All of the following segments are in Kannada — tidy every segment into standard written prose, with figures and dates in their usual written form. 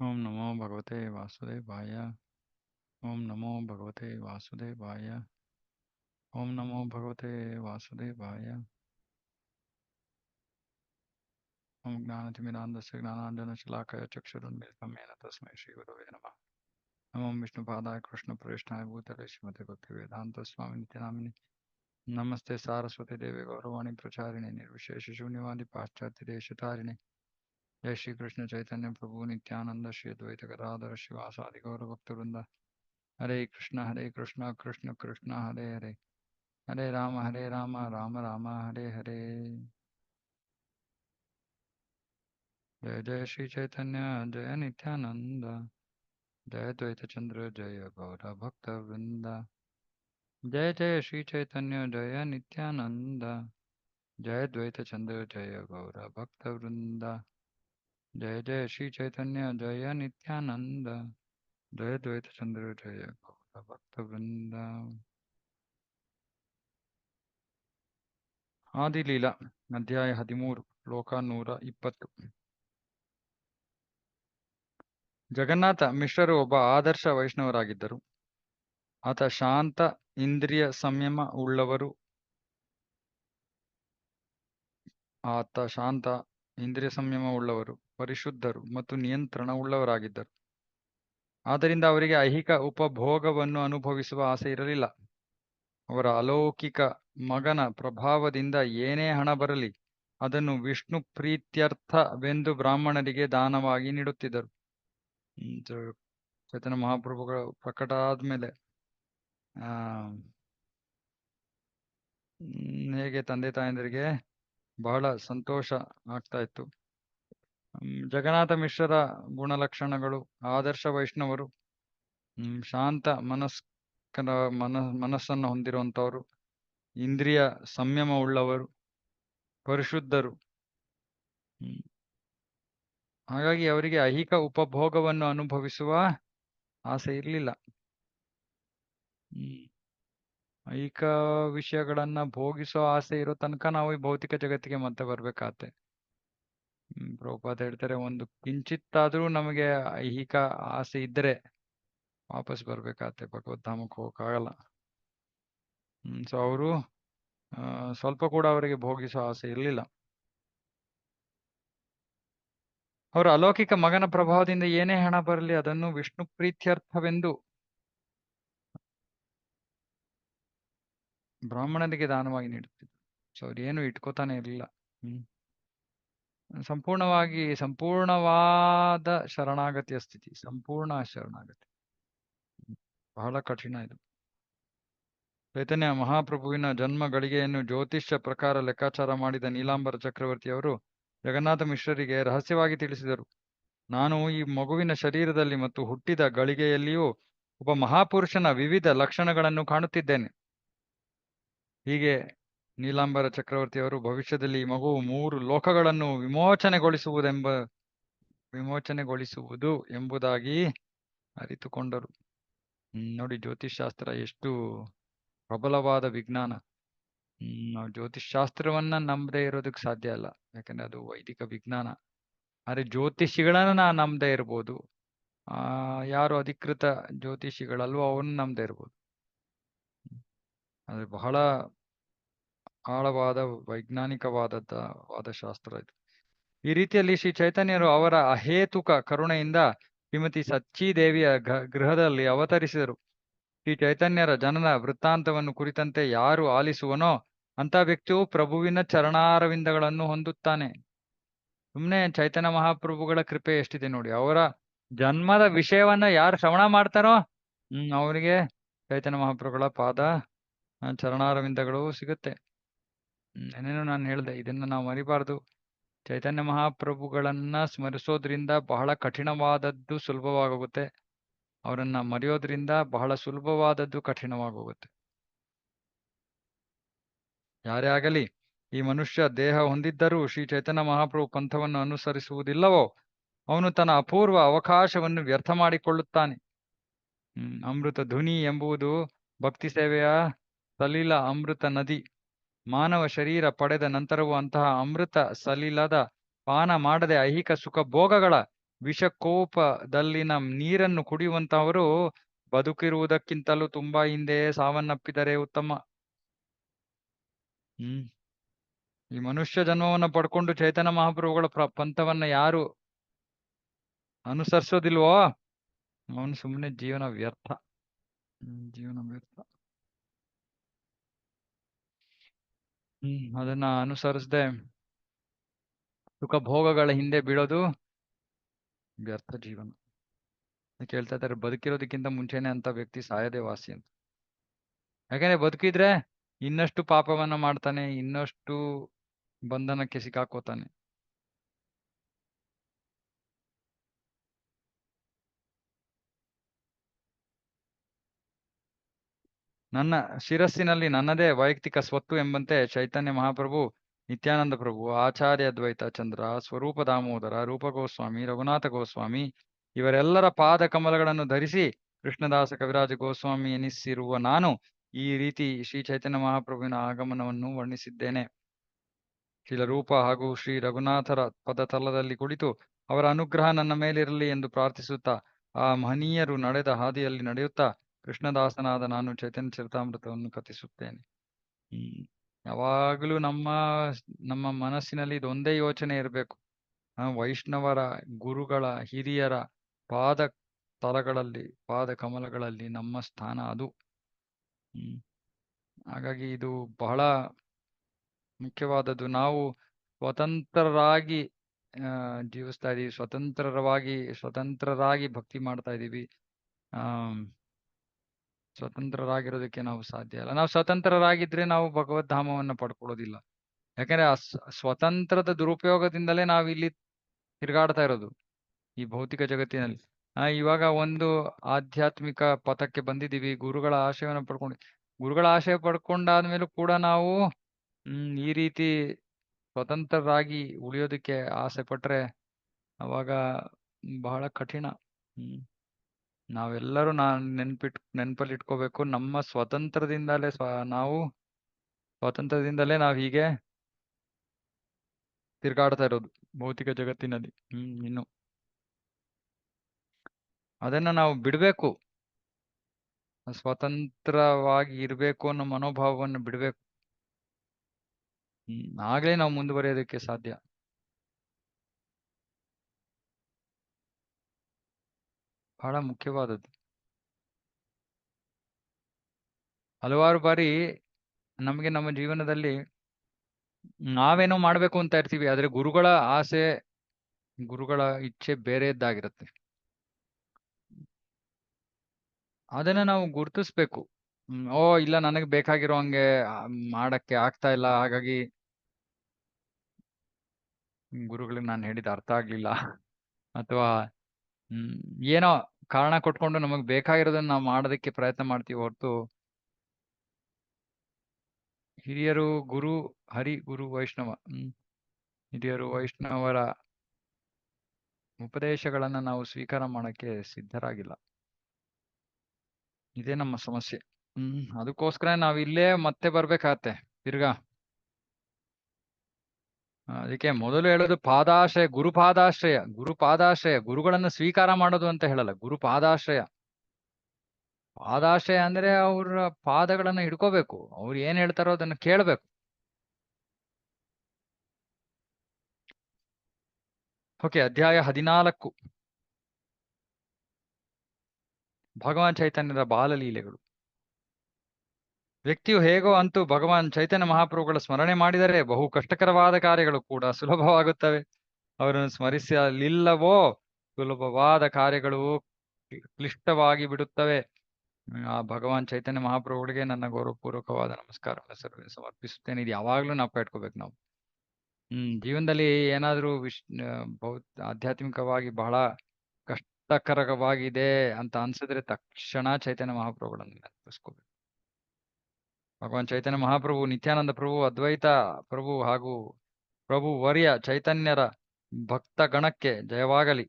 ओम नमो भगवते वासुदेवाय। ओम नमो भगवते वासुदेवाय। ओम नमो भगवते वासुदेवाय। ओम ज्ञानतिमिरान्धस्य ज्ञानाञ्जनशलाकया चक्षुरुन्मिलितं येन तस्मै श्रीगुरवे नमः। नमो विष्णुपादाय कृष्णप्रेष्ठाय भूतले श्रीमते भक्तिवेदान्तस्वामिनिति नामिने। नमस्ते सारस्वती देवे गौरवाणी प्रचारिणे निर्विशेषशून्यवादी पाश्चात्यदेशतारिणे। जय श्री कृष्ण चैतन्य प्रभु नित्यानंद श्री अद्वैत गदाधर शिवासादि गौरभक्तवृंद। हरे कृष्ण कृष्ण कृष्ण हरे हरे, हरे राम राम राम हरे हरे। जय जय श्री चैतन्य जय नित्यानंद, जय द्वैत चंद्र जय गौर भक्त वृंद। जय जय श्री चैतन्य जय नित्यानंद, जय द्वैत चंद्र जय गौर भक्त वृंद। जय जय श्री चैतन्य जय नित्यानंद, जय द्वैत चंद्र जय गौर भक्त वृंद। ಆದಿಲೀಲಾ ಅಧ್ಯಾಯ 13 ಶ್ಲೋಕ 120. ಜಗನ್ನಾಥ ಮಿಶ್ರರು ಒಬ್ಬ ಆದರ್ಶ ವೈಷ್ಣವರಾಗಿದ್ದರು. ಆತ ಶಾಂತ ಇಂದ್ರಿಯ ಸಂಯಮ ಉಳ್ಳವರು, ಪರಿಶುದ್ಧರು ಮತ್ತು ನಿಯಂತ್ರಣ ಉಳ್ಳವರಾಗಿದ್ದರು. ಆದ್ದರಿಂದ ಅವರಿಗೆ ಐಹಿಕ ಉಪಭೋಗವನ್ನು ಅನುಭವಿಸುವ ಆಸೆ ಇರಲಿಲ್ಲ. ಅವರ ಅಲೌಕಿಕ ಮಗನ ಪ್ರಭಾವದಿಂದ ಏನೇ ಹಣ ಬರಲಿ ಅದನ್ನು ವಿಷ್ಣು ಪ್ರೀತ್ಯರ್ಥವೆಂದು ಬ್ರಾಹ್ಮಣರಿಗೆ ದಾನವಾಗಿ ನೀಡುತ್ತಿದ್ದರು. ಚೈತನ್ಯ ಮಹಾಪ್ರಭುಗಳು ಪ್ರಕಟ ಆದ್ಮೇಲೆ ಹೇಗೆ ತಂದೆ ತಾಯಂದಿರಿಗೆ ಬಹಳ ಸಂತೋಷ ಆಗ್ತಾ ಇತ್ತು. ಜಗನ್ನಾಥ ಮಿಶ್ರರ ಗುಣಲಕ್ಷಣಗಳು: ಆದರ್ಶ ವೈಷ್ಣವರು, ಶಾಂತ ಮನಸ್ಸನ್ನು ಹೊಂದಿರುವಂಥವರು, ಇಂದ್ರಿಯ ಸಂಯಮ ಉಳ್ಳವರು, ಪರಿಶುದ್ಧರು. ಹಾಗಾಗಿ ಅವರಿಗೆ ಐಹಿಕ ಉಪಭೋಗವನ್ನು ಅನುಭವಿಸುವ ಆಸೆ ಇರಲಿಲ್ಲ. ಐಹಿಕ ವಿಷಯಗಳನ್ನ ಭೋಗಿಸೋ ಆಸೆ ಇರೋ ತನಕ ನಾವು ಈ ಭೌತಿಕ ಜಗತ್ತಿಗೆ ಮತ್ತೆ ಬರ್ಬೇಕಾಗತ್ತೆ. ಪ್ರಭುಪಾದ ಹೇಳ್ತಾರೆ, ಒಂದು ಕಿಂಚಿತ್ತಾದ್ರೂ ನಮಗೆ ಐಹಿಕ ಆಸೆ ಇದ್ದರೆ ವಾಪಸ್ ಬರ್ಬೇಕಾಗತ್ತೆ, ಭಗವದ್ಧಾಮಕ್ಕೆ ಹೋಗಕ್ಕಾಗಲ್ಲ. ಸೊ ಅವರು ಸ್ವಲ್ಪ ಕೂಡ ಅವರಿಗೆ ಭೋಗಿಸೋ ಆಸೆ ಇರಲಿಲ್ಲ. ಅವರ ಅಲೌಕಿಕ ಮಗನ ಪ್ರಭಾವದಿಂದ ಏನೇ ಹಣ ಬರಲಿ ಅದನ್ನು ವಿಷ್ಣು ಪ್ರೀತ್ಯರ್ಥವೆಂದು ಬ್ರಾಹ್ಮಣರಿಗೆ ದಾನವಾಗಿ ನೀಡುತ್ತಿದ್ದರು. ಸೊ ಅವ್ರೇನು ಇಟ್ಕೋತಾನೆ ಇರಲಿಲ್ಲ. ಸಂಪೂರ್ಣವಾದ ಶರಣಾಗತಿಯ ಸ್ಥಿತಿ, ಸಂಪೂರ್ಣ ಶರಣಾಗತಿ ಬಹಳ ಕಠಿಣ ಇದು. ಚೈತನ್ಯ ಮಹಾಪ್ರಭುವಿನ ಜನ್ಮ ಗಳಿಗೆಯನ್ನು ಜ್ಯೋತಿಷ್ಯ ಪ್ರಕಾರ ಲೆಕ್ಕಾಚಾರ ಮಾಡಿದ ನೀಲಾಂಬರ ಚಕ್ರವರ್ತಿಯವರು ಜಗನ್ನಾಥ ಮಿಶ್ರರಿಗೆ ರಹಸ್ಯವಾಗಿ ತಿಳಿಸಿದರು. ನಾನು ಈ ಮಗುವಿನ ಶರೀರದಲ್ಲಿ ಮತ್ತು ಹುಟ್ಟಿದ ಗಳಿಗೆಯಲ್ಲಿಯೂ ಒಬ್ಬ ಮಹಾಪುರುಷನ ವಿವಿಧ ಲಕ್ಷಣಗಳನ್ನು ಕಾಣುತ್ತಿದ್ದೇನೆ. ಹೀಗೆ ನೀಲಾಂಬರ ಚಕ್ರವರ್ತಿಯವರು ಭವಿಷ್ಯದಲ್ಲಿ ಈ ಮಗುವು 3 ಲೋಕಗಳನ್ನು ವಿಮೋಚನೆಗೊಳಿಸುವುದು ಎಂಬುದಾಗಿ ಅರಿತುಕೊಂಡರು. ನೋಡಿ, ಜ್ಯೋತಿಷ್ಶಾಸ್ತ್ರ ಎಷ್ಟು ಪ್ರಬಲವಾದ ವಿಜ್ಞಾನ. ನಾವು ಜ್ಯೋತಿಷ್ಶಾಸ್ತ್ರವನ್ನ ನಂಬದೇ ಇರೋದಕ್ಕೆ ಸಾಧ್ಯ ಅಲ್ಲ, ಯಾಕಂದ್ರೆ ಅದು ವೈದಿಕ ವಿಜ್ಞಾನ. ಆದ್ರೆ ಜ್ಯೋತಿಷಿಗಳನ್ನ ನಂಬದೇ ಇರ್ಬೋದು, ಯಾರು ಅಧಿಕೃತ ಜ್ಯೋತಿಷಿಗಳಲ್ವೋ ಅವನ್ನ ನಂಬದೇ ಇರ್ಬೋದು. ಅದು ಬಹಳ ಆಳವಾದ ವೈಜ್ಞಾನಿಕವಾದ ಶಾಸ್ತ್ರ ಇದು. ಈ ರೀತಿಯಲ್ಲಿ ಶ್ರೀ ಚೈತನ್ಯರು ಅವರ ಅಹೇತುಕ ಕರುಣೆಯಿಂದ ಶ್ರೀಮತಿ ಸಚ್ಚಿದೇವಿಯ ಗೃಹದಲ್ಲಿ ಅವತರಿಸಿದರು. ಶ್ರೀ ಚೈತನ್ಯರ ಜನನ ವೃತ್ತಾಂತವನ್ನು ಕುರಿತಂತೆ ಯಾರು ಆಲಿಸುವನೋ ಅಂತ ವ್ಯಕ್ತಿಯು ಪ್ರಭುವಿನ ಚರಣಾರವಿಂದಗಳನ್ನು ಹೊಂದುತ್ತಾನೆ. ಸುಮ್ಮನೆ ಚೈತನ್ಯ ಮಹಾಪ್ರಭುಗಳ ಕೃಪೆ ಎಷ್ಟಿದೆ ನೋಡಿ. ಅವರ ಜನ್ಮದ ವಿಷಯವನ್ನ ಯಾರು ಶ್ರವಣ ಮಾಡ್ತಾರೋ ಅವರಿಗೆ ಚೈತನ್ಯ ಮಹಾಪ್ರಭುಗಳ ಪಾದ ಚರಣಾರವಿಂದಗಳು ಸಿಗುತ್ತೆ. ಏನೇನೋ ನಾನು ಹೇಳಿದೆ, ಇದನ್ನ ನಾವು ಮರಿಬಾರ್ದು. ಚೈತನ್ಯ ಮಹಾಪ್ರಭುಗಳನ್ನ ಸ್ಮರಿಸೋದ್ರಿಂದ ಬಹಳ ಕಠಿಣವಾದದ್ದು ಸುಲಭವಾಗೋಗುತ್ತೆ, ಅವರನ್ನ ಮರೆಯೋದ್ರಿಂದ ಬಹಳ ಸುಲಭವಾದದ್ದು ಕಠಿಣವಾಗೋಗುತ್ತೆ. ಯಾರೇ ಆಗಲಿ, ಈ ಮನುಷ್ಯ ದೇಹ ಹೊಂದಿದ್ದರೂ ಶ್ರೀ ಚೈತನ್ಯ ಮಹಾಪ್ರಭು ಪಂಥವನ್ನು ಅನುಸರಿಸುವುದಿಲ್ಲವೋ ಅವನು ತನ್ನ ಅಪೂರ್ವ ಅವಕಾಶವನ್ನು ವ್ಯರ್ಥ ಮಾಡಿಕೊಳ್ಳುತ್ತಾನೆ. ಅಮೃತ ಧ್ವನಿ ಎಂಬುದು ಭಕ್ತಿ ಸೇವೆಯ ಸಲಿಲ ಅಮೃತ ನದಿ. ಮಾನವ ಶರೀರ ಪಡೆದ ನಂತರವೂ ಅಂತಹ ಅಮೃತ ಸಲಿಲದ ಪಾನ ಮಾಡದೆ ಐಹಿಕ ಸುಖ ಭೋಗಗಳ ವಿಷಕೋಪದಲ್ಲಿನ ನೀರನ್ನು ಕುಡಿಯುವಂತಹವರು ಬದುಕಿರುವುದಕ್ಕಿಂತಲೂ ತುಂಬಾ ಹಿಂದೆ ಸಾವನ್ನಪ್ಪಿದರೆ ಉತ್ತಮ. ಈ ಮನುಷ್ಯ ಜನ್ಮವನ್ನ ಪಡ್ಕೊಂಡು ಚೈತನ್ಯ ಮಹಾಪ್ರಭುಗಳ ಪಂಥವನ್ನ ಯಾರು ಅನುಸರಿಸೋದಿಲ್ವೋ ಅವನು ಸುಮ್ಮನೆ ಜೀವನ ವ್ಯರ್ಥ. ಜೀವನ ವ್ಯರ್ಥ. ಅದನ್ನ ಅನುಸರಿಸದೆ ಸುಖ ಭೋಗಗಳ ಹಿಂದೆ ಬೀಳೋದು ವ್ಯರ್ಥ ಜೀವನ. ಕೇಳ್ತಾ ಇದ್ದಾರೆ, ಬದುಕಿರೋದಕ್ಕಿಂತ ಮುಂಚೆನೆ ಅಂತ ವ್ಯಕ್ತಿ ಸಾಯದೆ ವಾಸಿ ಅಂತ. ಯಾಕಂದ್ರೆ ಬದುಕಿದ್ರೆ ಇನ್ನಷ್ಟು ಪಾಪವನ್ನ ಮಾಡ್ತಾನೆ, ಇನ್ನಷ್ಟು ಬಂಧನಕ್ಕೆ ಸಿಕ್ಕಾಕೋತಾನೆ. ನನ್ನ ಶಿರಸ್ಸಿನಲ್ಲಿ ನನ್ನದೇ ವೈಯಕ್ತಿಕ ಸ್ವತ್ತು ಎಂಬಂತೆ ಚೈತನ್ಯ ಮಹಾಪ್ರಭು, ನಿತ್ಯಾನಂದ ಪ್ರಭು, ಆಚಾರ್ಯ ಅದ್ವೈತ ಚಂದ್ರ, ಸ್ವರೂಪ ದಾಮೋದರ, ರೂಪ ಗೋಸ್ವಾಮಿ, ರಘುನಾಥ ಗೋಸ್ವಾಮಿ ಇವರೆಲ್ಲರ ಪಾದ ಕಮಲಗಳನ್ನು ಧರಿಸಿ ಕೃಷ್ಣದಾಸ ಕವಿರಾಜ ಗೋಸ್ವಾಮಿ ಎನಿಸಿರುವ ನಾನು ಈ ರೀತಿ ಶ್ರೀ ಚೈತನ್ಯ ಮಹಾಪ್ರಭುವಿನ ಆಗಮನವನ್ನು ವರ್ಣಿಸಿದ್ದೇನೆ. ಶ್ರೀಲ ರೂಪ ಹಾಗೂ ಶ್ರೀ ರಘುನಾಥರ ಪದತಲದಲ್ಲಿ ಕುಳಿತು ಅವರ ಅನುಗ್ರಹ ನನ್ನ ಮೇಲಿರಲಿ ಎಂದು ಪ್ರಾರ್ಥಿಸುತ್ತಾ ಆ ಮಹನೀಯರು ನಡೆದ ಹಾದಿಯಲ್ಲಿ ನಡೆಯುತ್ತಾ ಕೃಷ್ಣದಾಸನಾದ ನಾನು ಚೈತನ್ಯ ಚರಿತಾಮೃತವನ್ನು ಕಥಿಸುತ್ತೇನೆ. ಯಾವಾಗಲೂ ನಮ್ಮ ಮನಸ್ಸಿನಲ್ಲಿ ಇದೊಂದೇ ಯೋಚನೆ ಇರಬೇಕು. ವೈಷ್ಣವರ, ಗುರುಗಳ, ಹಿರಿಯರ ಪಾದ ತಲಗಳಲ್ಲಿ, ಪಾದ ಕಮಲಗಳಲ್ಲಿ ನಮ್ಮ ಸ್ಥಾನ ಅದು. ಹಾಗಾಗಿ ಇದು ಬಹಳ ಮುಖ್ಯವಾದದ್ದು. ನಾವು ಸ್ವತಂತ್ರರಾಗಿ ಜೀವಿಸ್ತಾ ಇದೀವಿ, ಸ್ವತಂತ್ರರಾಗಿ ಭಕ್ತಿ ಮಾಡ್ತಾ ಇದ್ದೀವಿ. ಸ್ವತಂತ್ರರಾಗಿರೋದಕ್ಕೆ ನಾವು ಸಾಧ್ಯ ಇಲ್ಲ. ನಾವು ಸ್ವತಂತ್ರರಾಗಿದ್ರೆ ನಾವು ಭಗವದ್ಧಾಮವನ್ನು ಪಡ್ಕೊಳ್ಳೋದಿಲ್ಲ. ಯಾಕಂದ್ರೆ ಆ ಸ್ವತಂತ್ರದ ದುರುಪಯೋಗದಿಂದಲೇ ನಾವು ಇಲ್ಲಿ ತಿರುಗಾಡ್ತಾ ಇರೋದು ಈ ಭೌತಿಕ ಜಗತ್ತಿನಲ್ಲಿ. ಇವಾಗ ಒಂದು ಆಧ್ಯಾತ್ಮಿಕ ಪಥಕ್ಕೆ ಬಂದಿದ್ದೀವಿ, ಗುರುಗಳ ಆಶಯವನ್ನು ಗುರುಗಳ ಆಶಯ ಪಡ್ಕೊಂಡಾದ್ಮೇಲೂ ಕೂಡ ನಾವು ಈ ರೀತಿ ಸ್ವತಂತ್ರರಾಗಿ ಉಳಿಯೋದಕ್ಕೆ ಆಸೆ ಪಟ್ರೆ ಅವಾಗ ಬಹಳ ಕಠಿಣ. ನಾವೆಲ್ಲರೂ ನೆನಪಲ್ಲಿ ಇಟ್ಕೋಬೇಕು, ನಮ್ಮ ಸ್ವತಂತ್ರದಿಂದಲೇ ನಾವು ಹೀಗೆ ತಿರ್ಗಾಡ್ತಾ ಇರೋದು ಭೌತಿಕ ಜಗತ್ತಿನಲ್ಲಿ. ಇನ್ನು ಅದನ್ನ ನಾವು ಬಿಡ್ಬೇಕು, ಸ್ವತಂತ್ರವಾಗಿ ಇರ್ಬೇಕು ಅನ್ನೋ ಮನೋಭಾವವನ್ನು ಬಿಡ್ಬೇಕು. ಆಗ್ಲೇ ನಾವು ಮುಂದುವರಿಯೋದಕ್ಕೆ ಸಾಧ್ಯ. ಬಹಳ ಮುಖ್ಯವಾದದ್ದು. ಹಲವಾರು ಬಾರಿ ನಮಗೆ ನಮ್ಮ ಜೀವನದಲ್ಲಿ ನಾವೇನೋ ಮಾಡ್ಬೇಕು ಅಂತ ಇರ್ತೀವಿ, ಆದ್ರೆ ಗುರುಗಳ ಆಸೆ, ಗುರುಗಳ ಇಚ್ಛೆ ಬೇರೆದ್ದಾಗಿರುತ್ತೆ. ಅದನ್ನ ನಾವು ಗುರುತಿಸ್ಬೇಕು. ಇಲ್ಲ, ನನಗೆ ಬೇಕಾಗಿರೋ ಹಂಗೆ ಮಾಡಕ್ಕೆ ಆಗ್ತಾ ಇಲ್ಲ, ಹಾಗಾಗಿ ಗುರುಗಳಿಗೆ ನಾನು ಹೇಳಿದ ಅರ್ಥ ಆಗ್ಲಿಲ್ಲ, ಅಥವಾ ಏನೋ ಕಾರಣ ಕೊಟ್ಕೊಂಡು ನಮಗ್ ಬೇಕಾಗಿರೋದನ್ನ ನಾವು ಮಾಡೋದಕ್ಕೆ ಪ್ರಯತ್ನ ಮಾಡ್ತೀವಿ ಹೊರತು ಹಿರಿಯರು, ಗುರು ವೈಷ್ಣವ, ಹಿರಿಯರು ವೈಷ್ಣವರ ಉಪದೇಶಗಳನ್ನ ನಾವು ಸ್ವೀಕಾರ ಮಾಡಕ್ಕೆ ಸಿದ್ಧರಾಗಿಲ್ಲ. ಇದೇ ನಮ್ಮ ಸಮಸ್ಯೆ. ಅದಕ್ಕೋಸ್ಕರ ನಾವು ಇಲ್ಲೇ ಮತ್ತೆ ಬರ್ಬೇಕಾಗತ್ತೆ ತಿರ್ಗಾ. ಅದಕ್ಕೆ ಮೊದಲು ಹೇಳೋದು ಪಾದಾಶ್ರಯ, ಗುರುಪಾದಾಶ್ರಯ, ಗುರುಗಳನ್ನ ಸ್ವೀಕಾರ ಮಾಡೋದು ಅಂತ ಹೇಳಲ್ಲ, ಗುರುಪಾದಾಶ್ರಯ. ಪಾದಾಶ್ರಯ ಅಂದ್ರೆ ಅವ್ರ ಪಾದಗಳನ್ನ ಹಿಡ್ಕೋಬೇಕು, ಅವ್ರು ಏನ್ ಹೇಳ್ತಾರೋ ಅದನ್ನ ಕೇಳ್ಬೇಕು. ಓಕೆ, ಅಧ್ಯಾಯ 14 ಭಗವಾನ್ ಚೈತನ್ಯದ ಬಾಲಲೀಲೆಗಳು. ವ್ಯಕ್ತಿಯು ಹೇಗೋ ಅಂತೂ ಭಗವಾನ್ ಚೈತನ್ಯ ಮಹಾಪ್ರಭುಗಳ ಸ್ಮರಣೆ ಮಾಡಿದರೆ ಬಹು ಕಷ್ಟಕರವಾದ ಕಾರ್ಯಗಳು ಕೂಡ ಸುಲಭವಾಗುತ್ತವೆ. ಅವರನ್ನು ಸ್ಮರಿಸಲಿಲ್ಲವೋ ಸುಲಭವಾದ ಕಾರ್ಯಗಳು ಕ್ಲಿಷ್ಟವಾಗಿ ಬಿಡುತ್ತವೆ. ಆ ಭಗವಾನ್ ಚೈತನ್ಯ ಮಹಾಪ್ರಭುಗಳಿಗೆ ನನ್ನ ಗೌರವಪೂರ್ವಕವಾದ ನಮಸ್ಕಾರವನ್ನು ಸಮರ್ಪಿಸುತ್ತೇನೆ. ಇದು ಯಾವಾಗ್ಲೂ ನಾವು ಇಟ್ಕೋಬೇಕು. ನಾವು ಜೀವನದಲ್ಲಿ ಏನಾದ್ರೂ ಆಧ್ಯಾತ್ಮಿಕವಾಗಿ ಬಹಳ ಕಷ್ಟಕರವಾಗಿದೆ ಅಂತ ಅನ್ಸಿದ್ರೆ ತಕ್ಷಣ ಚೈತನ್ಯ ಮಹಾಪ್ರಭುಗಳನ್ನು ನೆನಪಿಸ್ಕೋಬೇಕು. ಭಗವಾನ್ ಚೈತನ್ಯ ಮಹಾಪ್ರಭು, ನಿತ್ಯಾನಂದ ಪ್ರಭು, ಅದ್ವೈತ ಪ್ರಭು ಹಾಗೂ ಪ್ರಭು ವರ್ಯ ಚೈತನ್ಯರ ಭಕ್ತ ಗಣಕ್ಕೆ ಜಯವಾಗಲಿ.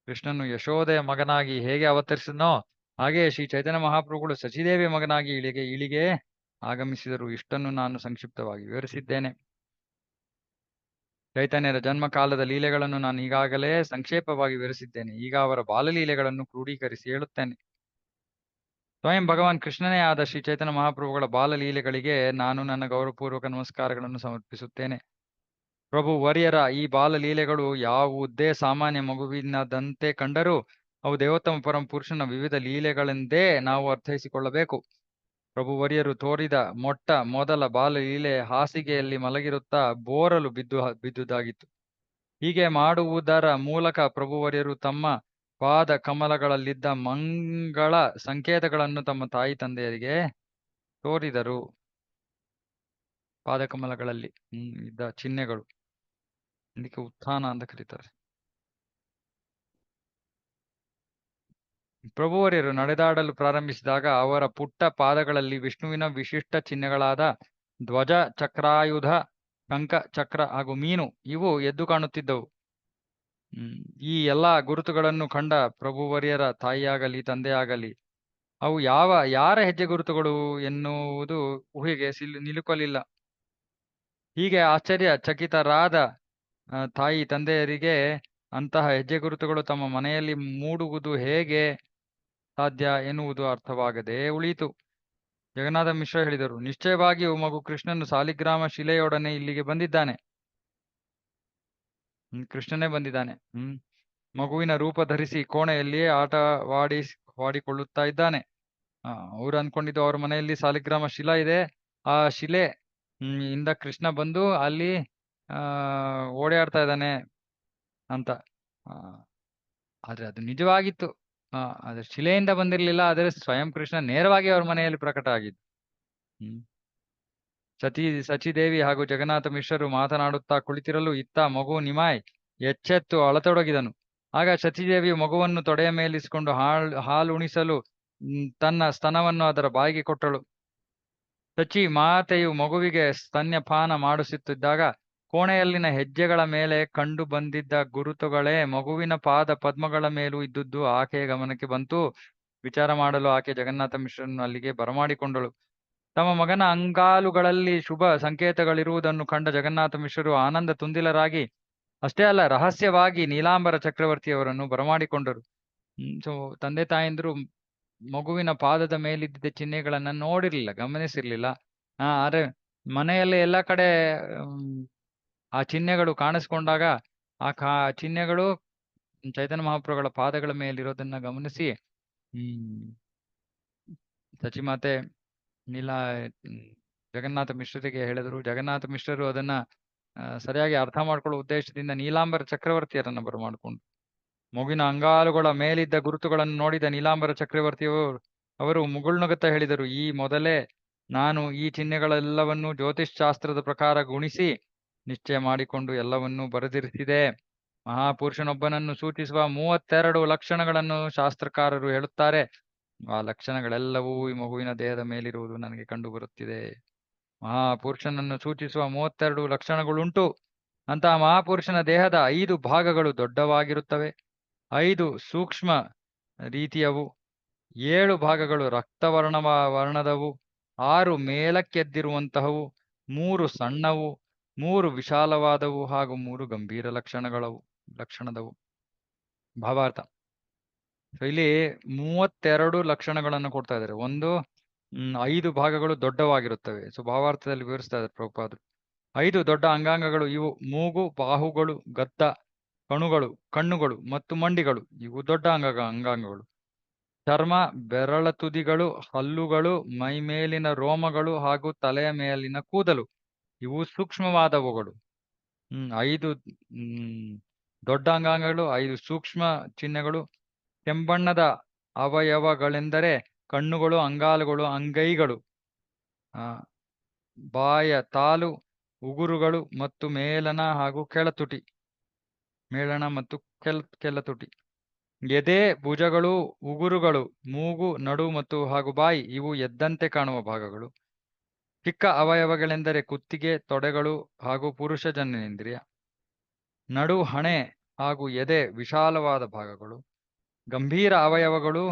ಕೃಷ್ಣನು ಯಶೋದೆಯ ಮಗನಾಗಿ ಹೇಗೆ ಅವತರಿಸಿದನೋ ಹಾಗೆ ಶ್ರೀ ಚೈತನ್ಯ ಮಹಾಪ್ರಭುಗಳು ಸಚಿದೇವಿಯ ಮಗನಾಗಿ ಇಳಿಗೆ ಆಗಮಿಸಿದರು. ಇಷ್ಟನ್ನು ನಾನು ಸಂಕ್ಷಿಪ್ತವಾಗಿ ವಿವರಿಸಿದ್ದೇನೆ. ಚೈತನ್ಯರ ಜನ್ಮಕಾಲದ ಲೀಲೆಗಳನ್ನು ನಾನು ಈಗಾಗಲೇ ಸಂಕ್ಷೇಪವಾಗಿ ವಿವರಿಸಿದ್ದೇನೆ. ಈಗ ಅವರ ಬಾಲಲೀಲೆಗಳನ್ನು ಕ್ರೋಢೀಕರಿಸಿ ಹೇಳುತ್ತೇನೆ. ಸ್ವಯಂ ಭಗವಾನ್ ಕೃಷ್ಣನೇ ಆದ ಶ್ರೀ ಚೈತನ್ಯ ಮಹಾಪ್ರಭುಗಳ ಬಾಲಲೀಲೆಗಳಿಗೆ ನಾನು ನನ್ನ ಗೌರವಪೂರ್ವಕ ನಮಸ್ಕಾರಗಳನ್ನು ಸಮರ್ಪಿಸುತ್ತೇನೆ. ಪ್ರಭು ವರ್ಯರ ಈ ಬಾಲಲೀಲೆಗಳು ಯಾವುದೇ ಸಾಮಾನ್ಯ ಮಗುವಿನದಂತೆ ಕಂಡರೂ ಅವು ದೇವೋತ್ತಮ ಪರಮ ಪುರುಷನ ವಿವಿಧ ಲೀಲೆಗಳೆಂದೇ ನಾವು ಅರ್ಥೈಸಿಕೊಳ್ಳಬೇಕು. ಪ್ರಭು ವರ್ಯರು ತೋರಿದ ಮೊದಲ ಬಾಲಲೀಲೆ ಹಾಸಿಗೆಯಲ್ಲಿ ಮಲಗಿರುತ್ತಾ ಬೋರಲು ಬಿದ್ದುದಾಗಿತ್ತು. ಹೀಗೆ ಮಾಡುವುದರ ಮೂಲಕ ಪ್ರಭುವರ್ಯರು ತಮ್ಮ ಪಾದ ಕಮಲಗಳಲ್ಲಿದ್ದ ಮಂಗಳ ಸಂಕೇತಗಳನ್ನು ತಮ್ಮ ತಾಯಿ ತಂದೆಯರಿಗೆ ತೋರಿದರು. ಪಾದಕಮಲಗಳಲ್ಲಿ ಇದ್ದ ಚಿಹ್ನೆಗಳು, ಇದಕ್ಕೆ ಉತ್ಥಾನ ಅಂತ ಕರೀತಾರೆ. ಪ್ರಭುವರ್ಯರು ನಡೆದಾಡಲು ಪ್ರಾರಂಭಿಸಿದಾಗ ಅವರ ಪುಟ್ಟ ಪಾದಗಳಲ್ಲಿ ವಿಷ್ಣುವಿನ ವಿಶಿಷ್ಟ ಚಿಹ್ನೆಗಳಾದ ಧ್ವಜ, ಚಕ್ರಾಯುಧ, ಶಂಖ, ಚಕ್ರ ಹಾಗೂ ಮೀನು ಇವು ಎದ್ದು ಕಾಣುತ್ತಿದ್ದವು. ಈ ಎಲ್ಲಾ ಗುರುತುಗಳನ್ನು ಕಂಡ ಪ್ರಭುವರ್ಯರ ತಾಯಿಯಾಗಲಿ ತಂದೆಯಾಗಲಿ ಅವು ಯಾರ ಹೆಜ್ಜೆ ಗುರುತುಗಳು ಎನ್ನುವುದು ಊಹೆಗೆ ನಿಲುಕಲಿಲ್ಲ. ಹೀಗೆ ಚಕಿತರಾದ ತಾಯಿ ತಂದೆಯರಿಗೆ ಅಂತಹ ಹೆಜ್ಜೆ ಗುರುತುಗಳು ತಮ್ಮ ಮನೆಯಲ್ಲಿ ಮೂಡುವುದು ಹೇಗೆ ಸಾಧ್ಯ ಎನ್ನುವುದು ಅರ್ಥವಾಗದೆ ಉಳಿಯಿತು. ಜಗನ್ನಾಥ ಮಿಶ್ರ ಹೇಳಿದರು, ನಿಶ್ಚಯವಾಗಿಯೂ ಮಗು ಕೃಷ್ಣನು ಸಾಲಿಗ್ರಾಮ ಶಿಲೆಯೊಡನೆ ಇಲ್ಲಿಗೆ ಬಂದಿದ್ದಾನೆ. ಕೃಷ್ಣನೇ ಬಂದಿದ್ದಾನೆ. ಮಗುವಿನ ರೂಪ ಧರಿಸಿ ಕೋಣೆಯಲ್ಲಿಯೇ ವಾಡಿಕೊಳ್ಳುತ್ತಾ ಇದ್ದಾನೆ. ಅವ್ರು ಅನ್ಕೊಂಡಿದ್ದು ಅವ್ರ ಮನೆಯಲ್ಲಿ ಸಾಲಿಗ್ರಾಮ ಶಿಲಾ ಇದೆ, ಆ ಶಿಲೆ ಇಂದ ಕೃಷ್ಣ ಬಂದು ಅಲ್ಲಿ ಓಡಾಡ್ತಾ ಇದ್ದಾನೆ ಅಂತ. ಆದ್ರೆ ಅದು ನಿಜವಾಗಿತ್ತು. ಅದ್ರ ಶಿಲೆಯಿಂದ ಬಂದಿರ್ಲಿಲ್ಲ, ಆದರೆ ಸ್ವಯಂ ಕೃಷ್ಣ ನೇರವಾಗಿ ಅವ್ರ ಮನೆಯಲ್ಲಿ ಪ್ರಕಟ ಆಗಿದ್ದು. ಸಚಿದೇವಿ ಹಾಗೂ ಜಗನ್ನಾಥ ಮಿಶ್ರರು ಮಾತನಾಡುತ್ತಾ ಕುಳಿತಿರಲು ಇತ್ತ ಮಗು ನಿಮಾಯ್ ಎಚ್ಚೆತ್ತು ಅಳತೊಡಗಿದನು. ಆಗ ಸಚಿದೇವಿಯು ಮಗುವನ್ನು ತೊಡೆಯ ಮೇಲಿಸಿಕೊಂಡು ಹಾಲುಣಿಸಲು ತನ್ನ ಸ್ತನವನ್ನು ಅದರ ಬಾಯಿಗೆ ಕೊಟ್ಟಳು. ಸಚಿ ಮಾತೆಯು ಮಗುವಿಗೆ ಸ್ತನ್ಯಪಾನ ಮಾಡಿಸುತ್ತಿದ್ದಾಗ ಕೋಣೆಯಲ್ಲಿನ ಹೆಜ್ಜೆಗಳ ಮೇಲೆ ಕಂಡು ಬಂದಿದ್ದ ಗುರುತುಗಳೇ ಮಗುವಿನ ಪಾದ ಪದ್ಮಗಳ ಮೇಲೂ ಇದ್ದುದು ಆಕೆಯ ಗಮನಕ್ಕೆ ಬಂತು. ವಿಚಾರ ಮಾಡಲು ಆಕೆ ಜಗನ್ನಾಥ ಮಿಶ್ರನ್ನು ಅಲ್ಲಿಗೆ ಬರಮಾಡಿಕೊಂಡಳು. ತಮ್ಮ ಮಗನ ಅಂಗಾಲುಗಳಲ್ಲಿ ಶುಭ ಸಂಕೇತಗಳಿರುವುದನ್ನು ಕಂಡ ಜಗನ್ನಾಥ ಮಿಶ್ರರು ಆನಂದ ತುಂದಿಲರಾಗಿ ಅಷ್ಟೇ ಅಲ್ಲ ರಹಸ್ಯವಾಗಿ ನೀಲಾಂಬರ ಚಕ್ರವರ್ತಿಯವರನ್ನು ಬರಮಾಡಿಕೊಂಡರು. ಸೊ ತಂದೆ ತಾಯಂದ್ರು ಮಗುವಿನ ಪಾದದ ಮೇಲಿದ್ದ ಚಿಹ್ನೆಗಳನ್ನ ನೋಡಿರ್ಲಿಲ್ಲ, ಗಮನಿಸಿರ್ಲಿಲ್ಲ. ಆದ್ರೆ ಮನೆಯಲ್ಲಿ ಎಲ್ಲ ಕಡೆ ಆ ಚಿಹ್ನೆಗಳು ಕಾಣಿಸ್ಕೊಂಡಾಗ ಆ ಚಿಹ್ನೆಗಳು ಚೈತನ್ಯ ಮಹಾಪ್ರಭುಗಳ ಪಾದಗಳ ಮೇಲಿರೋದನ್ನ ಗಮನಿಸಿ ಸಚಿಮಾತೆ ಜಗನ್ನಾಥ ಮಿಶ್ರರಿಗೆ ಹೇಳಿದರು. ಜಗನ್ನಾಥ ಮಿಶ್ರರು ಅದನ್ನ ಸರಿಯಾಗಿ ಅರ್ಥ ಮಾಡ್ಕೊಳ್ಳೋ ಉದ್ದೇಶದಿಂದ ನೀಲಾಂಬರ ಚಕ್ರವರ್ತಿಯರನ್ನ ಬರಮಾಡಿಕೊಂಡು ಮಗುವಿನ ಅಂಗಾಲುಗಳ ಮೇಲಿದ್ದ ಗುರುತುಗಳನ್ನು ನೋಡಿದ ನೀಲಾಂಬರ ಅವರು ಮುಗುಳ್ನಗುತ್ತಾ ಹೇಳಿದರು, ಈ ಮೊದಲೇ ನಾನು ಈ ಚಿಹ್ನೆಗಳೆಲ್ಲವನ್ನೂ ಜ್ಯೋತಿಷ್ ಶಾಸ್ತ್ರದ ಪ್ರಕಾರ ಗುಣಿಸಿ ನಿಶ್ಚಯ ಮಾಡಿಕೊಂಡು ಎಲ್ಲವನ್ನೂ ಬರೆದಿರಿಸಿದೆ. ಮಹಾಪುರುಷನೊಬ್ಬನನ್ನು ಸೂಚಿಸುವ 32 ಲಕ್ಷಣಗಳನ್ನು ಶಾಸ್ತ್ರಕಾರರು ಹೇಳುತ್ತಾರೆ. ಆ ಲಕ್ಷಣಗಳೆಲ್ಲವೂ ಈ ಮಗುವಿನ ದೇಹದ ಮೇಲಿರುವುದು ನನಗೆ ಕಂಡು ಬರುತ್ತಿದೆ. ಮಹಾಪುರುಷನನ್ನು ಸೂಚಿಸುವ 32 ಲಕ್ಷಣಗಳುಂಟು. ಅಂತಹ ಮಹಾಪುರುಷನ ದೇಹದ 5 ಭಾಗಗಳು ದೊಡ್ಡವಾಗಿರುತ್ತವೆ, 5 ಸೂಕ್ಷ್ಮ ರೀತಿಯವು, 7 ಭಾಗಗಳು ವರ್ಣದವು, 6 ಮೇಲಕ್ಕೆದ್ದಿರುವಂತಹವು, 3 ಸಣ್ಣವು, 3 ವಿಶಾಲವಾದವು ಹಾಗೂ 3 ಗಂಭೀರ ಲಕ್ಷಣದವು. ಭಾವಾರ್ಥ. ಇಲ್ಲಿ 32 ಲಕ್ಷಣಗಳನ್ನು ಕೊಡ್ತಾ ಇದ್ದಾರೆ. 5 ಭಾಗಗಳು ದೊಡ್ಡವಾಗಿರುತ್ತವೆ. ಸೊ ಭಾವಾರ್ಥದಲ್ಲಿ ವಿವರಿಸ್ತಾ ಇದ್ದಾರೆ ಪ್ರಭುಪಾದರು. 5 ದೊಡ್ಡ ಅಂಗಾಂಗಗಳು ಇವು: ಮೂಗು, ಬಾಹುಗಳು, ಗದ್ದ, ಕಣ್ಣುಗಳು ಮತ್ತು ಮಂಡಿಗಳು. ಇವು ದೊಡ್ಡ ಅಂಗಾಂಗಗಳು. ಚರ್ಮ, ಬೆರಳ ತುದಿಗಳು, ಹಲ್ಲುಗಳು, ಮೈಮೇಲಿನ ರೋಮಗಳು ಹಾಗೂ ತಲೆಯ ಮೇಲಿನ ಕೂದಲು ಇವು ಸೂಕ್ಷ್ಮವಾದವುಗಳು. 5 ದೊಡ್ಡ ಅಂಗಾಂಗಗಳು, 5 ಸೂಕ್ಷ್ಮ ಚಿಹ್ನೆಗಳು. ಕೆಂಬಣ್ಣದ ಅವಯವಗಳೆಂದರೆ ಕಣ್ಣುಗಳು, ಅಂಗಾಲುಗಳು, ಅಂಗೈಗಳು, ಬಾಯ ತಾಲು, ಉಗುರುಗಳು ಮತ್ತು ಮೇಲಣ ಹಾಗೂ ಕೆಳತುಟಿ. ಎದೆ, ಭುಜಗಳು, ಉಗುರುಗಳು, ಮೂಗು, ನಡು ಮತ್ತು ಹಾಗೂ ಬಾಯಿ ಇವು ಎದ್ದಂತೆ ಕಾಣುವ ಭಾಗಗಳು. ಚಿಕ್ಕ ಅವಯವಗಳೆಂದರೆ ಕುತ್ತಿಗೆ, ತೊಡೆಗಳು ಹಾಗೂ ಪುರುಷ ಜನನೇಂದ್ರಿಯ. ನಡು, ಹಣೆ ಹಾಗೂ ಎದೆ ವಿಶಾಲವಾದ ಭಾಗಗಳು. ಗಂಭೀರ ಅವಯವಗಳು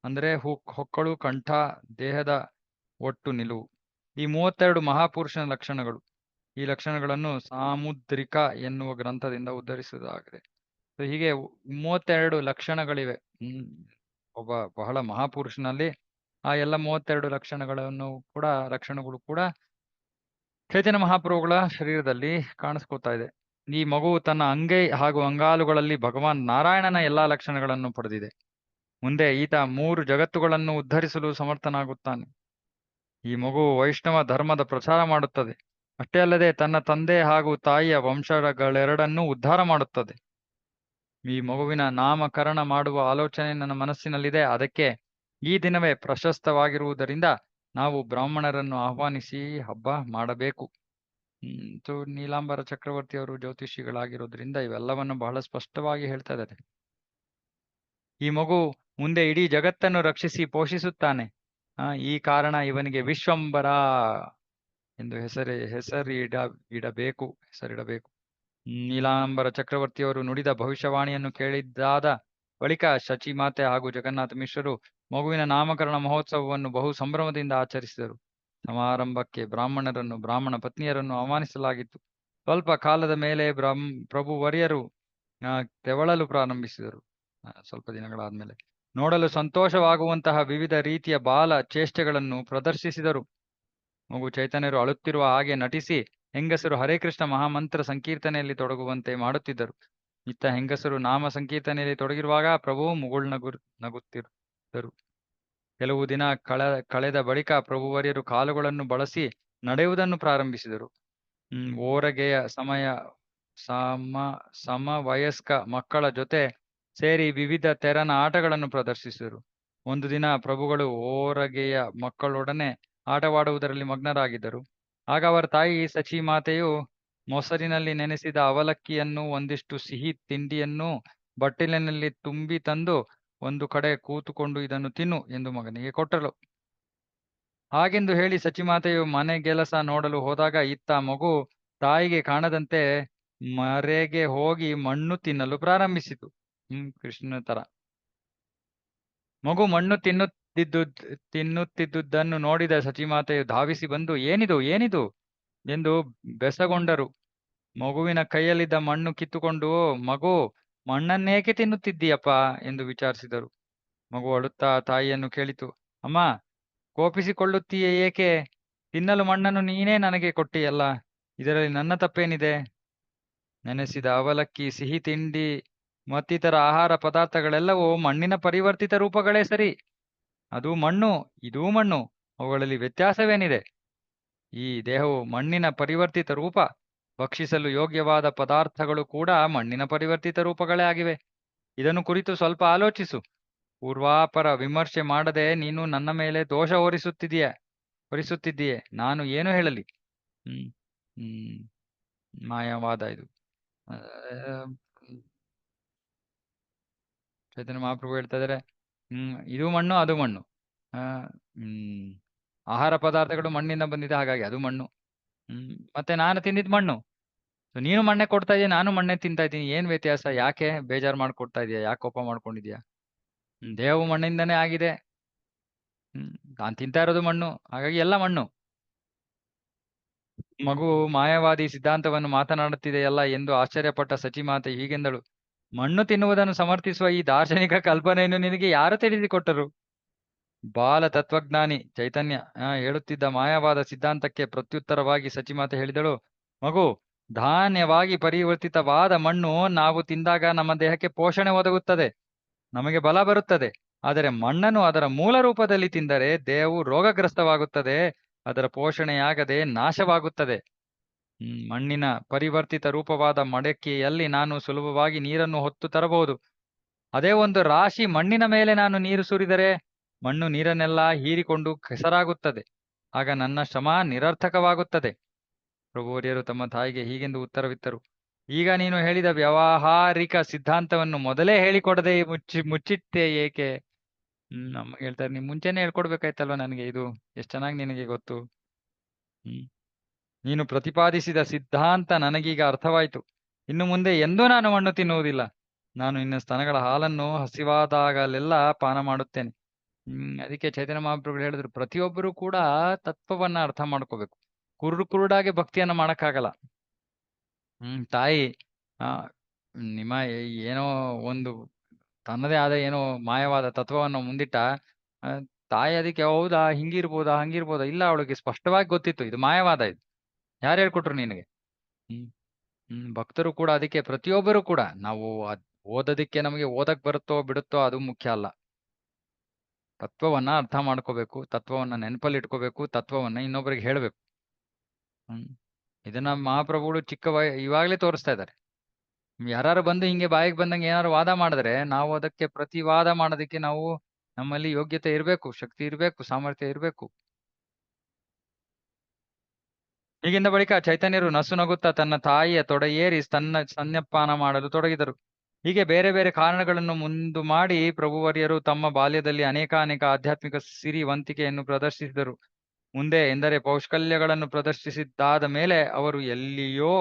ಅಂದರೆ ಹೊಕ್ಕಳು, ಕಂಠ, ದೇಹದ ಒಟ್ಟು ನಿಲುವು. ಈ 32 ಮಹಾಪುರುಷನ ಲಕ್ಷಣಗಳು. ಈ ಲಕ್ಷಣಗಳನ್ನು ಸಾಮುದ್ರಿಕ ಎನ್ನುವ ಗ್ರಂಥದಿಂದ ಉದ್ಧರಿಸುವುದಾಗಿದೆ. ಹೀಗೆ 32 ಲಕ್ಷಣಗಳಿವೆ. ಒಬ್ಬ ಬಹಳ ಮಹಾಪುರುಷನಲ್ಲಿ ಆ ಎಲ್ಲ 32 ಲಕ್ಷಣಗಳು ಕೂಡ ಚೈತನ್ಯ ಮಹಾಪ್ರಭುಗಳ ಶರೀರದಲ್ಲಿ ಕಾಣಿಸ್ಕೊತಾ ಇದೆ. ಈ ಮಗುವು ತನ್ನ ಅಂಗೈ ಹಾಗೂ ಅಂಗಾಲುಗಳಲ್ಲಿ ಭಗವಾನ್ ನಾರಾಯಣನ ಎಲ್ಲಾ ಲಕ್ಷಣಗಳನ್ನು ಪಡೆದಿದೆ. ಮುಂದೆ ಈತ 3 ಜಗತ್ತುಗಳನ್ನು ಉದ್ಧರಿಸಲು ಸಮರ್ಥನಾಗುತ್ತಾನೆ. ಈ ಮಗು ವೈಷ್ಣವ ಧರ್ಮದ ಪ್ರಚಾರ ಮಾಡುತ್ತದೆ. ಅಷ್ಟೇ ಅಲ್ಲದೆ ತನ್ನ ತಂದೆ ಹಾಗೂ ತಾಯಿಯ ವಂಶಗಳೆರಡನ್ನೂ ಉದ್ಧಾರ ಮಾಡುತ್ತದೆ. ಈ ಮಗುವಿನ ನಾಮಕರಣ ಮಾಡುವ ಆಲೋಚನೆ ನನ್ನ ಮನಸ್ಸಿನಲ್ಲಿದೆ. ಅದಕ್ಕೆ ಈ ದಿನವೇ ಪ್ರಶಸ್ತವಾಗಿರುವುದರಿಂದ ನಾವು ಬ್ರಾಹ್ಮಣರನ್ನು ಆಹ್ವಾನಿಸಿ ಹಬ್ಬ ಮಾಡಬೇಕು. ನೀಲಾಂಬರ ಚಕ್ರವರ್ತಿಯವರು ಜ್ಯೋತಿಷಿಗಳಾಗಿರೋದ್ರಿಂದ ಇವೆಲ್ಲವನ್ನು ಬಹಳ ಸ್ಪಷ್ಟವಾಗಿ ಹೇಳ್ತಾ ಇದ್ದಾರೆ. ಈ ಮಗು ಮುಂದೆ ಇಡೀ ಜಗತ್ತನ್ನು ರಕ್ಷಿಸಿ ಪೋಷಿಸುತ್ತಾನೆ. ಈ ಕಾರಣ ಇವನಿಗೆ ವಿಶ್ವಂಬರ ಎಂದು ಹೆಸರಿಡಬೇಕು. ನೀಲಾಂಬರ ಚಕ್ರವರ್ತಿಯವರು ನುಡಿದ ಭವಿಷ್ಯವಾಣಿಯನ್ನು ಕೇಳಿದ್ದಾದ ಬಳಿಕ ಶಚಿಮಾತೆ ಹಾಗೂ ಜಗನ್ನಾಥ ಮಿಶ್ರರು ಮಗುವಿನ ನಾಮಕರಣ ಮಹೋತ್ಸವವನ್ನು ಬಹು ಸಂಭ್ರಮದಿಂದ ಆಚರಿಸಿದರು. ಸಮಾರಂಭಕ್ಕೆ ಬ್ರಾಹ್ಮಣರನ್ನು, ಬ್ರಾಹ್ಮಣ ಪತ್ನಿಯರನ್ನು ಆಹ್ವಾನಿಸಲಾಗಿತ್ತು. ಸ್ವಲ್ಪ ಕಾಲದ ಮೇಲೆ ಪ್ರಭುವರ್ಯರು ತೆವಳಲು ಪ್ರಾರಂಭಿಸಿದರು. ಸ್ವಲ್ಪ ದಿನಗಳಾದ್ಮೇಲೆ ನೋಡಲು ಸಂತೋಷವಾಗುವಂತಹ ವಿವಿಧ ರೀತಿಯ ಬಾಲ ಚೇಷ್ಟೆಗಳನ್ನು ಪ್ರದರ್ಶಿಸಿದರು. ಮಗು ಚೈತನ್ಯರು ಅಳುತ್ತಿರುವ ಹಾಗೆ ನಟಿಸಿ ಹೆಂಗಸರು ಹರೇ ಕೃಷ್ಣ ಮಹಾಮಂತ್ರ ಸಂಕೀರ್ತನೆಯಲ್ಲಿ ತೊಡಗುವಂತೆ ಮಾಡುತ್ತಿದ್ದರು. ಇತ್ತ ಹೆಂಗಸರು ನಾಮ ಸಂಕೀರ್ತನೆಯಲ್ಲಿ ತೊಡಗಿರುವಾಗ ಪ್ರಭು ನಗುತ್ತಿದ್ದರು. ಕೆಲವು ದಿನ ಕಳೆದ ಬಳಿಕ ಪ್ರಭುವರ್ಯರು ಕಾಲುಗಳನ್ನು ಬಳಸಿ ನಡೆಯುವುದನ್ನು ಪ್ರಾರಂಭಿಸಿದರು. ಓರಗೆಯ ಸಮವಯಸ್ಕ ಮಕ್ಕಳ ಜೊತೆ ಸೇರಿ ವಿವಿಧ ತೆರನ ಆಟಗಳನ್ನು ಪ್ರದರ್ಶಿಸಿದರು. ಒಂದು ದಿನ ಪ್ರಭುಗಳು ಓರಗೆಯ ಮಕ್ಕಳೊಡನೆ ಆಟವಾಡುವುದರಲ್ಲಿ ಮಗ್ನರಾಗಿದ್ದರು. ಆಗ ಅವರ ತಾಯಿ ಸಚಿಮಾತೆಯು ಮೊಸರಿನಲ್ಲಿ ನೆನೆಸಿದ ಅವಲಕ್ಕಿಯನ್ನು, ಒಂದಿಷ್ಟು ಸಿಹಿ ತಿಂಡಿಯನ್ನು ಬಟ್ಟಲಿನಲ್ಲಿ ತುಂಬಿ ತಂದು ಒಂದು ಕಡೆ ಕೂತುಕೊಂಡು ಇದನ್ನು ತಿನ್ನು ಎಂದು ಮಗನಿಗೆ ಕೊಟ್ಟಳು. ಹಾಗೆಂದು ಹೇಳಿ ಸಚಿಮಾತೆಯು ಮನೆಗೆಲಸ ನೋಡಲು ಹೋದಾಗ ಇತ್ತ ಮಗು ತಾಯಿಗೆ ಕಾಣದಂತೆ ಮರೆಗೆ ಹೋಗಿ ಮಣ್ಣು ತಿನ್ನಲು ಪ್ರಾರಂಭಿಸಿತು. ಕೃಷ್ಣನ ತರ ಮಗು ಮಣ್ಣು ತಿನ್ನುತ್ತಿದ್ದುದನ್ನು ನೋಡಿದ ಸಚಿಮಾತೆಯು ಧಾವಿಸಿ ಬಂದು ಏನಿದು ಏನಿದು ಎಂದು ಬೆಸಗೊಂಡರು. ಮಗುವಿನ ಕೈಯಲ್ಲಿದ್ದ ಮಣ್ಣು ಕಿತ್ತುಕೊಂಡು ಮಗು ಮಣ್ಣನ್ನೇಕೆ ತಿನ್ನುತ್ತಿದ್ದೀಯಪ್ಪ ಎಂದು ವಿಚಾರಿಸಿದರು. ಮಗು ಅಳುತ್ತಾ ತಾಯಿಯನ್ನು ಕೇಳಿತು, ಅಮ್ಮ ಕೋಪಿಸಿಕೊಳ್ಳುತ್ತೀಯೇ ಏಕೆ? ತಿನ್ನಲು ಮಣ್ಣನ್ನು ನೀನೇ ನನಗೆ ಕೊಟ್ಟಿಯಲ್ಲ, ಇದರಲ್ಲಿ ನನ್ನ ತಪ್ಪೇನಿದೆ? ನೆನೆಸಿದ ಅವಲಕ್ಕಿ, ಸಿಹಿ ತಿಂಡಿ ಮತ್ತಿತರ ಆಹಾರ ಪದಾರ್ಥಗಳೆಲ್ಲವೂ ಮಣ್ಣಿನ ಪರಿವರ್ತಿತ ರೂಪಗಳೇ ಸರಿ. ಅದು ಮಣ್ಣು, ಇದೂ ಮಣ್ಣು, ಅವುಗಳಲ್ಲಿ ವ್ಯತ್ಯಾಸವೇನಿದೆ? ಈ ದೇಹವು ಮಣ್ಣಿನ ಪರಿವರ್ತಿತ ರೂಪ. ಭಕ್ಷಿಸಲು ಯೋಗ್ಯವಾದ ಪದಾರ್ಥಗಳು ಕೂಡ ಮಣ್ಣಿನ ಪರಿವರ್ತಿತ ರೂಪಗಳೇ ಆಗಿವೆ. ಇದನ್ನು ಕುರಿತು ಸ್ವಲ್ಪ ಆಲೋಚಿಸು. ಪೂರ್ವಾಪರ ವಿಮರ್ಶೆ ಮಾಡದೆ ನೀನು ನನ್ನ ಮೇಲೆ ದೋಷ ಹೊರಿಸುತ್ತಿದ್ದೀಯೆ. ನಾನು ಏನು ಹೇಳಲಿ? ಮಾಯವಾದ ಇದು. ಚೈತನ್ಯ ಮಹಾಪ್ರಭು ಹೇಳ್ತಾ ಇದ್ದಾರೆ, ಇದು ಮಣ್ಣು, ಅದು ಮಣ್ಣು. ಆಹಾರ ಪದಾರ್ಥಗಳು ಮಣ್ಣಿಂದ ಬಂದಿದೆ, ಹಾಗಾಗಿ ಅದು ಮಣ್ಣು. ಮತ್ತೆ ನಾನು ತಿಂದಿದ್ ಮಣ್ಣು. ನೀನು ಮಣ್ಣೆ ಕೊಡ್ತಾ ಇದೀಯ, ನಾನು ಮಣ್ಣೆ ತಿಂತಾ ಇದ್ದೀನಿ. ಏನ್ ವ್ಯತ್ಯಾಸ? ಯಾಕೆ ಬೇಜಾರು ಮಾಡ್ಕೊಡ್ತಾ ಇದೀಯ? ಯಾಕೆ ಕೋಪ ಮಾಡ್ಕೊಂಡಿದ್ಯಾ? ದೇಹವು ಮಣ್ಣಿಂದನೇ ಆಗಿದೆ. ನಾನು ತಿಂತಾ ಇರೋದು ಮಣ್ಣು, ಹಾಗಾಗಿ ಎಲ್ಲ ಮಣ್ಣು. ಮಗು ಮಾಯವಾದಿ ಸಿದ್ಧಾಂತವನ್ನು ಮಾತನಾಡುತ್ತಿದೆಯಲ್ಲ ಎಂದು ಆಶ್ಚರ್ಯಪಟ್ಟ ಸಚಿಮಾತೆ ಹೀಗೆಂದಳು, ಮಣ್ಣು ತಿನ್ನುವುದನ್ನು ಸಮರ್ಥಿಸುವ ಈ ದಾರ್ಶನಿಕ ಕಲ್ಪನೆಯನ್ನು ನಿನಗೆ ಯಾರು ತಿಳಿಸಿಕೊಟ್ಟರು? ಬಾಲ ತತ್ವಜ್ಞಾನಿ ಚೈತನ್ಯ ಹೇಳುತ್ತಿದ್ದ ಮಾಯವಾದ ಸಿದ್ಧಾಂತಕ್ಕೆ ಪ್ರತ್ಯುತ್ತರವಾಗಿ ಸಚಿಮಾತೆ ಹೇಳಿದಳು, ಮಗು, ಧಾನ್ಯವಾಗಿ ಪರಿವರ್ತಿತವಾದ ಮಣ್ಣು ನಾವು ತಿಂದಾಗ ನಮ್ಮ ದೇಹಕ್ಕೆ ಪೋಷಣೆ ಒದಗುತ್ತದೆ, ನಮಗೆ ಬಲ ಬರುತ್ತದೆ. ಆದರೆ ಮಣ್ಣನ್ನು ಅದರ ಮೂಲ ರೂಪದಲ್ಲಿ ತಿಂದರೆ ದೇಹವು ರೋಗಗ್ರಸ್ತವಾಗುತ್ತದೆ, ಅದರ ಪೋಷಣೆಯಾಗದೆ ನಾಶವಾಗುತ್ತದೆ. ಮಣ್ಣಿನ ಪರಿವರ್ತಿತ ರೂಪವಾದ ಮಡಕೆಯಲ್ಲಿ ನಾನು ಸುಲಭವಾಗಿ ನೀರನ್ನು ಹೊತ್ತು ತರಬಹುದು. ಅದೇ ಒಂದು ರಾಶಿ ಮಣ್ಣಿನ ಮೇಲೆ ನಾನು ನೀರು ಸುರಿದರೆ ಮಣ್ಣು ನೀರನ್ನೆಲ್ಲ ಹೀರಿಕೊಂಡು ಕೆಸರಾಗುತ್ತದೆ. ಆಗ ನನ್ನ ಶ್ರಮ ನಿರರ್ಥಕವಾಗುತ್ತದೆ. ಪ್ರಭುವರ್ಯರು ತಮ್ಮ ತಾಯಿಗೆ ಹೀಗೆಂದು ಉತ್ತರವಿತ್ತರು, ಈಗ ನೀನು ಹೇಳಿದ ವ್ಯಾವಹಾರಿಕ ಸಿದ್ಧಾಂತವನ್ನು ಮೊದಲೇ ಹೇಳಿಕೊಡದೆ ಮುಚ್ಚಿಟ್ಟೆ ಏಕೆ? ನಮ್ಗೆ ಹೇಳ್ತಾರೆ, ನೀನ್ ಮುಂಚೆನೆ ಹೇಳ್ಕೊಡ್ಬೇಕಾಯ್ತಲ್ವ ನನಗೆ, ಇದು ಎಷ್ಟು ಚೆನ್ನಾಗಿ ನಿನಗೆ ಗೊತ್ತು. ನೀನು ಪ್ರತಿಪಾದಿಸಿದ ಸಿದ್ಧಾಂತ ನನಗೀಗ ಅರ್ಥವಾಯಿತು. ಇನ್ನು ಮುಂದೆ ಎಂದೂ ನಾನು ಮಣ್ಣು ತಿನ್ನುವುದಿಲ್ಲ. ನಾನು ಇನ್ನು ಸ್ತನಗಳ ಹಾಲನ್ನು ಹಸಿವಾದಾಗಲೆಲ್ಲ ಪಾನ ಮಾಡುತ್ತೇನೆ. ಅದಕ್ಕೆ ಚೈತನ್ಯ ಮಹಾಪ್ರಭುಗಳು ಹೇಳಿದ್ರು, ಪ್ರತಿಯೊಬ್ಬರು ಕೂಡ ತತ್ವವನ್ನ ಅರ್ಥ ಮಾಡ್ಕೋಬೇಕು. ಕುರುಡಾಗಿ ಭಕ್ತಿಯನ್ನ ಮಾಡಕ್ಕಾಗಲ್ಲ. ತಾಯಿ ಆ ನಿಮ್ಮ ಏನೋ ಒಂದು ತನ್ನದೇ ಆದ ಏನೋ ಮಾಯವಾದ ತತ್ವವನ್ನು ಮುಂದಿಟ್ಟ. ಆ, ತಾಯಿ ಅದಕ್ಕೆ ಹೌದಾ ಹಿಂಗಿರ್ಬೋದಾ ಹಂಗಿರ್ಬೋದಾ, ಇಲ್ಲ ಅವಳಿಗೆ ಸ್ಪಷ್ಟವಾಗಿ ಗೊತ್ತಿತ್ತು ಇದು ಮಾಯವಾದ, ಇದು ಯಾರು ಹೇಳ್ಕೊಟ್ರು ನಿನಗೆ. ಹ್ಮ್ ಭಕ್ತರು ಕೂಡ ಅದಕ್ಕೆ ಪ್ರತಿಯೊಬ್ಬರು ಕೂಡ ನಾವು ಓದೋದಿಕ್ಕೆ ನಮಗೆ ಓದಕ್ ಬರುತ್ತೋ ಬಿಡುತ್ತೋ ಅದು ಮುಖ್ಯ ಅಲ್ಲ. ತತ್ವವನ್ನ ಅರ್ಥ ಮಾಡ್ಕೋಬೇಕು, ತತ್ವವನ್ನ ನೆನಪಲ್ಲಿ ಇಟ್ಕೋಬೇಕು, ತತ್ವವನ್ನ ಇನ್ನೊಬ್ಬರಿಗೆ ಹೇಳ್ಬೇಕು. ಇದನ್ನ ಮಹಾಪ್ರಭುಗಳು ಇವಾಗ್ಲೇ ತೋರಿಸ್ತಾ ಇದ್ದಾರೆ. ಯಾರು ಬಂದು ಹಿಂಗೆ ಬಾಯಿಗೆ ಬಂದಂಗೆ ಏನಾದ್ರು ವಾದ ಮಾಡಿದ್ರೆ ನಾವು ಅದಕ್ಕೆ ಪ್ರತಿವಾದ ಮಾಡೋದಕ್ಕೆ ನಮ್ಮಲ್ಲಿ ಯೋಗ್ಯತೆ ಇರಬೇಕು, ಶಕ್ತಿ ಇರಬೇಕು, ಸಾಮರ್ಥ್ಯ ಇರಬೇಕು. ಹೀಗಿಂದ ಬಳಿಕ ಚೈತನ್ಯರು ನಸು ನಗುತ್ತಾ ತನ್ನ ತಾಯಿಯ ತೊಡೆಯೇರಿ ಸ್ತನ್ಯಪಾನ ಮಾಡಲು ತೊಡಗಿದರು. ಹೀಗೆ ಬೇರೆ ಬೇರೆ ಕಾರಣಗಳನ್ನು ಮುಂದು ಮಾಡಿ ಪ್ರಭುವರ್ಯರು ತಮ್ಮ ಬಾಲ್ಯದಲ್ಲಿ ಅನೇಕ ಆಧ್ಯಾತ್ಮಿಕ ಸಿರಿವಂತಿಕೆಯನ್ನು ಪ್ರದರ್ಶಿಸಿದರು. ಮುಂದೆ ಎಂದರೆ ಕೌಶಲ್ಯಗಳನ್ನು ಪ್ರದರ್ಶಿಸಿದ್ದಾದ ಮೇಲೆ ಅವರು ಎಲ್ಲಿಯೋ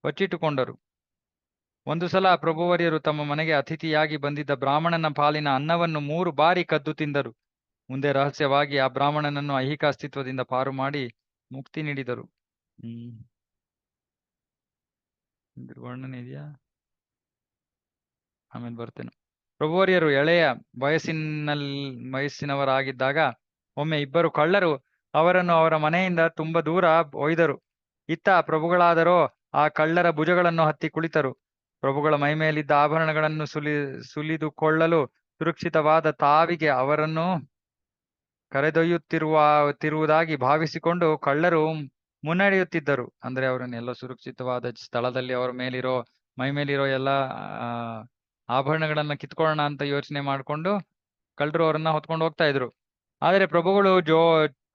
ಬಚ್ಚಿಟ್ಟುಕೊಂಡರು. ಒಂದು ಸಲ ಪ್ರಭುವರ್ಯರು ತಮ್ಮ ಮನೆಗೆ ಅತಿಥಿಯಾಗಿ ಬಂದಿದ್ದ ಬ್ರಾಹ್ಮಣನ ಪಾಲಿನ ಅನ್ನವನ್ನು 3 ಬಾರಿ ಕದ್ದು ತಿಂದರು. ಮುಂದೆ ರಹಸ್ಯವಾಗಿ ಆ ಬ್ರಾಹ್ಮಣನನ್ನು ಐಹಿಕ ಅಸ್ತಿತ್ವದಿಂದ ಪಾರು ಮಾಡಿ ಮುಕ್ತಿ ನೀಡಿದರು. ವರ್ಣನೆ ಇದೆಯಾ? ಆಮೇಲೆ ಬರ್ತೇನೆ. ಪ್ರಭುವರ್ಯರು ಎಳೆಯ ವಯಸ್ಸಿನವರಾಗಿದ್ದಾಗ ಒಮ್ಮೆ ಇಬ್ಬರು ಕಳ್ಳರು ಅವರನ್ನು ಅವರ ಮನೆಯಿಂದ ತುಂಬ ದೂರ ಒಯ್ದರು. ಇತ್ತ ಪ್ರಭುಗಳಾದರೋ ಆ ಕಳ್ಳರ ಭುಜಗಳನ್ನು ಹತ್ತಿ ಕುಳಿತರು. ಪ್ರಭುಗಳ ಮೈಮೇಲಿದ್ದ ಆಭರಣಗಳನ್ನು ಸುಲಿದುಕೊಳ್ಳಲು ಸುರಕ್ಷಿತವಾದ ತಾವಿಗೆ ಅವರನ್ನು ಕರೆದೊಯ್ಯುತ್ತಿರುವುದಾಗಿ ಭಾವಿಸಿಕೊಂಡು ಕಳ್ಳರು ಮುನ್ನಡೆಯುತ್ತಿದ್ದರು. ಅಂದ್ರೆ ಅವರನ್ನೆಲ್ಲ ಸುರಕ್ಷಿತವಾದ ಸ್ಥಳದಲ್ಲಿ ಅವರ ಮೈ ಮೇಲಿರೋ ಎಲ್ಲ ಆಭರಣಗಳನ್ನ ಕಿತ್ಕೊಳ್ಳೋಣ ಅಂತ ಯೋಚನೆ ಮಾಡಿಕೊಂಡು ಕಳ್ಳರು ಅವರನ್ನ ಹೊತ್ಕೊಂಡು ಹೋಗ್ತಾ ಇದ್ರು. ಆದರೆ ಪ್ರಭುಗಳು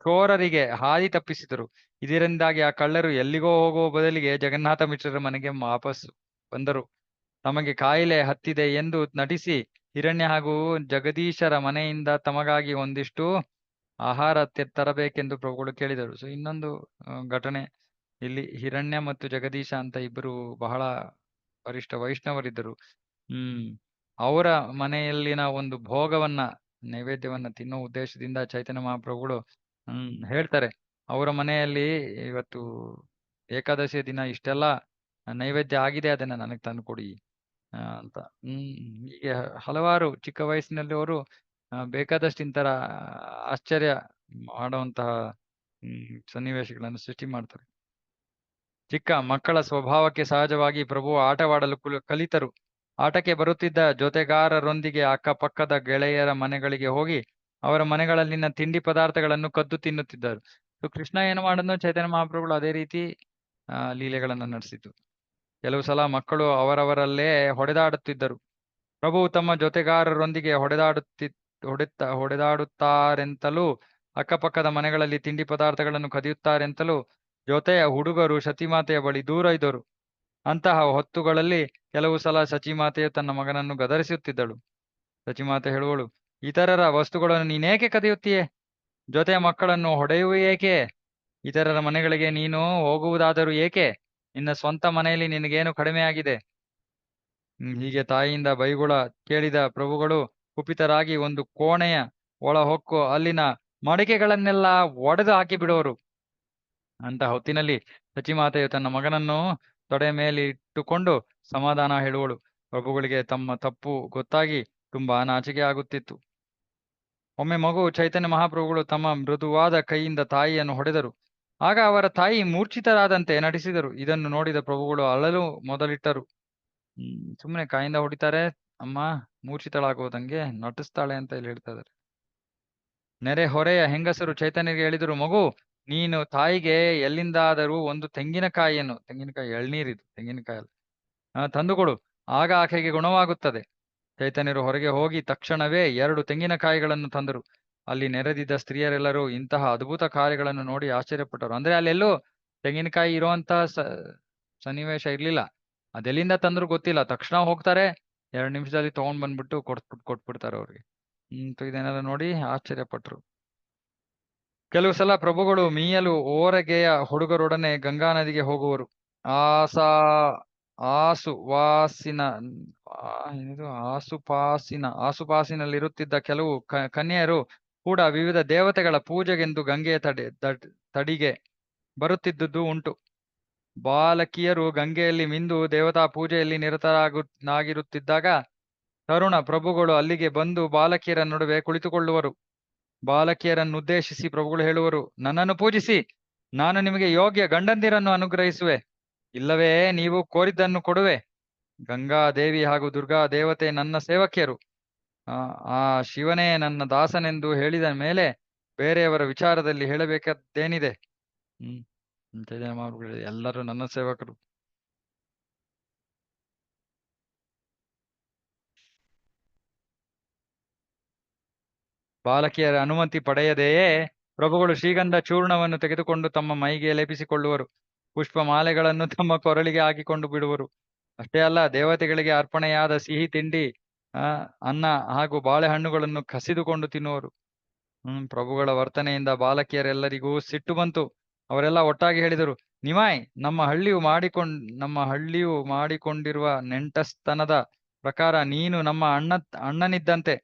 ಚೋರರಿಗೆ ಹಾದಿ ತಪ್ಪಿಸಿದರು. ಇದರಿಂದಾಗಿ ಆ ಕಳ್ಳರು ಎಲ್ಲಿಗೋ ಹೋಗುವ ಬದಲಿಗೆ ಜಗನ್ನಾಥ ಮಿಶ್ರರ ಮನೆಗೆ ವಾಪಸ್ ಬಂದರು. ತಮಗೆ ಕಾಯಿಲೆ ಹತ್ತಿದೆ ಎಂದು ನಟಿಸಿ ಹಿರಣ್ಯ ಹಾಗೂ ಜಗದೀಶರ ಮನೆಯಿಂದ ತಮಗಾಗಿ ಒಂದಿಷ್ಟು ಆಹಾರ ತರಬೇಕೆಂದು ಪ್ರಭುಗಳು ಕೇಳಿದರು. ಸೊ ಇನ್ನೊಂದು ಘಟನೆ ಇಲ್ಲಿ, ಹಿರಣ್ಯ ಮತ್ತು ಜಗದೀಶ ಅಂತ ಇಬ್ಬರು ಬಹಳ ವರಿಷ್ಠ ವೈಷ್ಣವರಿದ್ದರು. ಅವರ ಮನೆಯಲ್ಲಿನ ಒಂದು ಭೋಗವನ್ನ ನೈವೇದ್ಯವನ್ನ ತಿನ್ನೋ ಉದ್ದೇಶದಿಂದ ಚೈತನ್ಯ ಮಹಾಪ್ರಭುಗಳು ಹೇಳ್ತಾರೆ, ಅವರ ಮನೆಯಲ್ಲಿ ಇವತ್ತು ಏಕಾದಶಿಯ ದಿನ ಇಷ್ಟೆಲ್ಲ ನೈವೇದ್ಯ ಆಗಿದೆ, ಅದನ್ನ ನನಗೆ ತಂದು ಕೊಡಿ ಅಂತ. ಹೀಗೆ ಹಲವಾರು ಚಿಕ್ಕ ವಯಸ್ಸಿನಲ್ಲಿ ಅವರು ಬೇಕಾದಷ್ಟಿಂತರ ಆಶ್ಚರ್ಯ ಮಾಡುವಂತಹ ಸನ್ನಿವೇಶಗಳನ್ನು ಸೃಷ್ಟಿ ಮಾಡ್ತಾರೆ. ಚಿಕ್ಕ ಮಕ್ಕಳ ಸ್ವಭಾವಕ್ಕೆ ಸಹಜವಾಗಿ ಪ್ರಭು ಆಟವಾಡಲು ಕಲಿತರು. ಆಟಕ್ಕೆ ಬರುತ್ತಿದ್ದ ಜೊತೆಗಾರರೊಂದಿಗೆ ಅಕ್ಕಪಕ್ಕದ ಗೆಳೆಯರ ಮನೆಗಳಿಗೆ ಹೋಗಿ ಅವರ ಮನೆಗಳಲ್ಲಿನ ತಿಂಡಿ ಪದಾರ್ಥಗಳನ್ನು ಕದ್ದು ತಿನ್ನುತ್ತಿದ್ದರು. ಕೃಷ್ಣ ಏನು ಮಾಡಿದ್ನೋ ಚೈತನ್ಯ ಮಹಾಪ್ರಭುಗಳು ಅದೇ ರೀತಿ ಲೀಲೆಗಳನ್ನು ನಡೆಸಿತು. ಕೆಲವು ಸಲ ಮಕ್ಕಳು ಅವರವರಲ್ಲೇ ಹೊಡೆದಾಡುತ್ತಿದ್ದರು. ಪ್ರಭು ತಮ್ಮ ಜೊತೆಗಾರರೊಂದಿಗೆ ಹೊಡೆದಾಡುತ್ತಾರೆಂತಲೂ ಅಕ್ಕಪಕ್ಕದ ಮನೆಗಳಲ್ಲಿ ತಿಂಡಿ ಪದಾರ್ಥಗಳನ್ನು ಕದಿಯುತ್ತಾರೆಂತಲೂ ಜೊತೆಯ ಹುಡುಗರು ಸತಿಮಾತೆಯ ಬಳಿ ದೂರ ಇದ್ದರು. ಅಂತಹ ಹೊತ್ತುಗಳಲ್ಲಿ ಕೆಲವು ಸಲ ಸಚಿಮಾತೆಯು ತನ್ನ ಮಗನನ್ನು ಗದರಿಸುತ್ತಿದ್ದಳು. ಸಚಿಮಾತೆ ಹೇಳುವಳು, ಇತರರ ವಸ್ತುಗಳನ್ನು ನೀನೇಕೆ ಕದಿಯುತ್ತೀಯೇ? ಜೊತೆಯ ಮಕ್ಕಳನ್ನು ಹೊಡೆಯುವ ಏಕೆ? ಇತರರ ಮನೆಗಳಿಗೆ ನೀನು ಹೋಗುವುದಾದರೂ ಏಕೆ? ನಿನ್ನ ಸ್ವಂತ ಮನೆಯಲ್ಲಿ ನಿನಗೇನು ಕಡಿಮೆಯಾಗಿದೆ? ಹೀಗೆ ತಾಯಿಯಿಂದ ಬೈಗುಳ ಕೇಳಿದ ಪ್ರಭುಗಳು ಕುಪಿತರಾಗಿ ಒಂದು ಕೋಣೆಯ ಒಳ ಹೊಕ್ಕು ಅಲ್ಲಿನ ಮಡಿಕೆಗಳನ್ನೆಲ್ಲ ಒಡೆದು ಹಾಕಿ ಬಿಡುವರು. ಅಂತ ಹೊತ್ತಿನಲ್ಲಿ ಸಚಿಮಾತೆಯು ತನ್ನ ಮಗನನ್ನು ತೊಡೆ ಮೇಲೆ ಇಟ್ಟುಕೊಂಡು ಸಮಾಧಾನ ಹೇಳುವಳು. ಪ್ರಭುಗಳಿಗೆ ತಮ್ಮ ತಪ್ಪು ಗೊತ್ತಾಗಿ ತುಂಬಾ ನಾಚಿಕೆ ಆಗುತ್ತಿತ್ತು. ಒಮ್ಮೆ ಮಗು ಚೈತನ್ಯ ಮಹಾಪ್ರಭುಗಳು ತಮ್ಮ ಮೃದುವಾದ ಕೈಯಿಂದ ತಾಯಿಯನ್ನು ಹೊಡೆದರು. ಆಗ ಅವರ ತಾಯಿ ಮೂರ್ಛಿತರಾದಂತೆ ನಟಿಸಿದರು. ಇದನ್ನು ನೋಡಿದ ಪ್ರಭುಗಳು ಅಳಲು ಮೊದಲಿಟ್ಟರು. ಸುಮ್ಮನೆ ಕಾಯಿಂದ ಹೊಡಿತಾರೆ, ಅಮ್ಮ ಮೂರ್ಛಿತಳಾಗುವುದಂಗೆ ನಟಿಸ್ತಾಳೆ ಅಂತ ಇಲ್ಲಿ ಹೇಳ್ತಾ ಇದ್ದಾರೆ. ನೆರೆ ಹೊರೆಯ ಹೆಂಗಸರು ಚೈತನ್ಯರಿಗೆ ಹೇಳಿದರು, ಮಗು ನೀನು ತಾಯಿಗೆ ಎಲ್ಲಿಂದಾದರೂ ಒಂದು ತೆಂಗಿನಕಾಯಿ ಎಳ್ನೀರಿದು ತೆಂಗಿನಕಾಯಿ ತಂದುಕೊಡು, ಆಗ ಆಕೆಗೆ ಗುಣವಾಗುತ್ತದೆ. ಚೈತನ್ಯರು ಹೊರಗೆ ಹೋಗಿ ತಕ್ಷಣವೇ 2 ತೆಂಗಿನಕಾಯಿಗಳನ್ನು ತಂದರು. ಅಲ್ಲಿ ನೆರೆದಿದ್ದ ಸ್ತ್ರೀಯರೆಲ್ಲರೂ ಇಂತಹ ಅದ್ಭುತ ಕಾರ್ಯಗಳನ್ನು ನೋಡಿ ಆಶ್ಚರ್ಯಪಟ್ಟರು. ಅಂದ್ರೆ ಅಲ್ಲೆಲ್ಲೂ ತೆಂಗಿನಕಾಯಿ ಇರುವಂತಹ ಸನ್ನಿವೇಶ ಇರ್ಲಿಲ್ಲ. ಅದೆಲ್ಲಿಂದ ತಂದ್ರು ಗೊತ್ತಿಲ್ಲ. ತಕ್ಷಣ ಹೋಗ್ತಾರೆ, 2 ನಿಮಿಷದಲ್ಲಿ ತಗೊಂಡ್ ಬಂದ್ಬಿಟ್ಟು ಕೊಟ್ಬಿಡ್ತಾರೆ ಅವ್ರಿಗೆ. ಇದನ್ನೆಲ್ಲ ನೋಡಿ ಆಶ್ಚರ್ಯಪಟ್ರು. ಕೆಲವು ಸಲ ಪ್ರಭುಗಳು ಮೀಯಲು ಓರಗೆಯ ಹುಡುಗರೊಡನೆ ಗಂಗಾ ನದಿಗೆ ಹೋಗುವರು. ಆಸುಪಾಸಿನಲ್ಲಿರುತ್ತಿದ್ದ ಕೆಲವು ಕನ್ಯೆಯರು ಕೂಡ ವಿವಿಧ ದೇವತೆಗಳ ಪೂಜೆಗೆಂದು ಗಂಗೆಯ ತಡಿಗೆ ಬರುತ್ತಿದ್ದುದು ಉಂಟು. ಬಾಲಕಿಯರು ಗಂಗೆಯಲ್ಲಿ ಮಿಂದು ದೇವತಾ ಪೂಜೆಯಲ್ಲಿ ನಿರತರಾಗಿರುತ್ತಿದ್ದಾಗ ತರುಣ ಪ್ರಭುಗಳು ಅಲ್ಲಿಗೆ ಬಂದು ಬಾಲಕಿಯರ ನಡುವೆ ಕುಳಿತುಕೊಳ್ಳುವರು. ಬಾಲಕಿಯರನ್ನುದ್ದೇಶಿಸಿ ಪ್ರಭುಗಳು ಹೇಳುವರು, ನನ್ನನ್ನು ಪೂಜಿಸಿ, ನಾನು ನಿಮಗೆ ಯೋಗ್ಯ ಗಂಡಂದಿರನ್ನು ಅನುಗ್ರಹಿಸುವೆ, ಇಲ್ಲವೇ ನೀವು ಕೋರಿದ್ದನ್ನು ಕೊಡುವೆ. ಗಂಗಾದೇವಿ ಹಾಗೂ ದುರ್ಗಾ ದೇವತೆ ನನ್ನ ಸೇವಕಿಯರು, ಆ ಶಿವನೇ ನನ್ನ ದಾಸನೆಂದು ಹೇಳಿದ ಮೇಲೆ ಬೇರೆಯವರ ವಿಚಾರದಲ್ಲಿ ಹೇಳಬೇಕಾದ್ದೇನಿದೆ? ಎಲ್ಲರೂ ನನ್ನ ಸೇವಕರು. ಬಾಲಕಿಯರ ಅನುಮತಿ ಪಡೆಯದೆಯೇ ಪ್ರಭುಗಳು ಶ್ರೀಗಂಧ ಚೂರ್ಣವನ್ನು ತೆಗೆದುಕೊಂಡು ತಮ್ಮ ಮೈಗೆ ಲೇಪಿಸಿಕೊಳ್ಳುವರು. ಪುಷ್ಪಮಾಲೆಗಳನ್ನು ತಮ್ಮ ಕೊರಳಿಗೆ ಹಾಕಿಕೊಂಡು ಬಿಡುವರು. ಅಷ್ಟೇ ಅಲ್ಲ, ದೇವತೆಗಳಿಗೆ ಅರ್ಪಣೆಯಾದ ಸಿಹಿ ತಿಂಡಿ, ಅನ್ನ ಹಾಗೂ ಬಾಳೆಹಣ್ಣುಗಳನ್ನು ಕಸಿದುಕೊಂಡು ತಿನ್ನುವರು. ಪ್ರಭುಗಳ ವರ್ತನೆಯಿಂದ ಬಾಲಕಿಯರೆಲ್ಲರಿಗೂ ಸಿಟ್ಟು ಬಂತು. ಅವರೆಲ್ಲ ಒಟ್ಟಾಗಿ ಹೇಳಿದರು, ನಿಮಾಯ್, ನಮ್ಮ ಹಳ್ಳಿಯು ಮಾಡಿಕೊಂಡಿರುವ ನೆಂಟಸ್ತನದ ಪ್ರಕಾರ ನೀನು ನಮ್ಮ ಅಣ್ಣನಿದ್ದಂತೆ.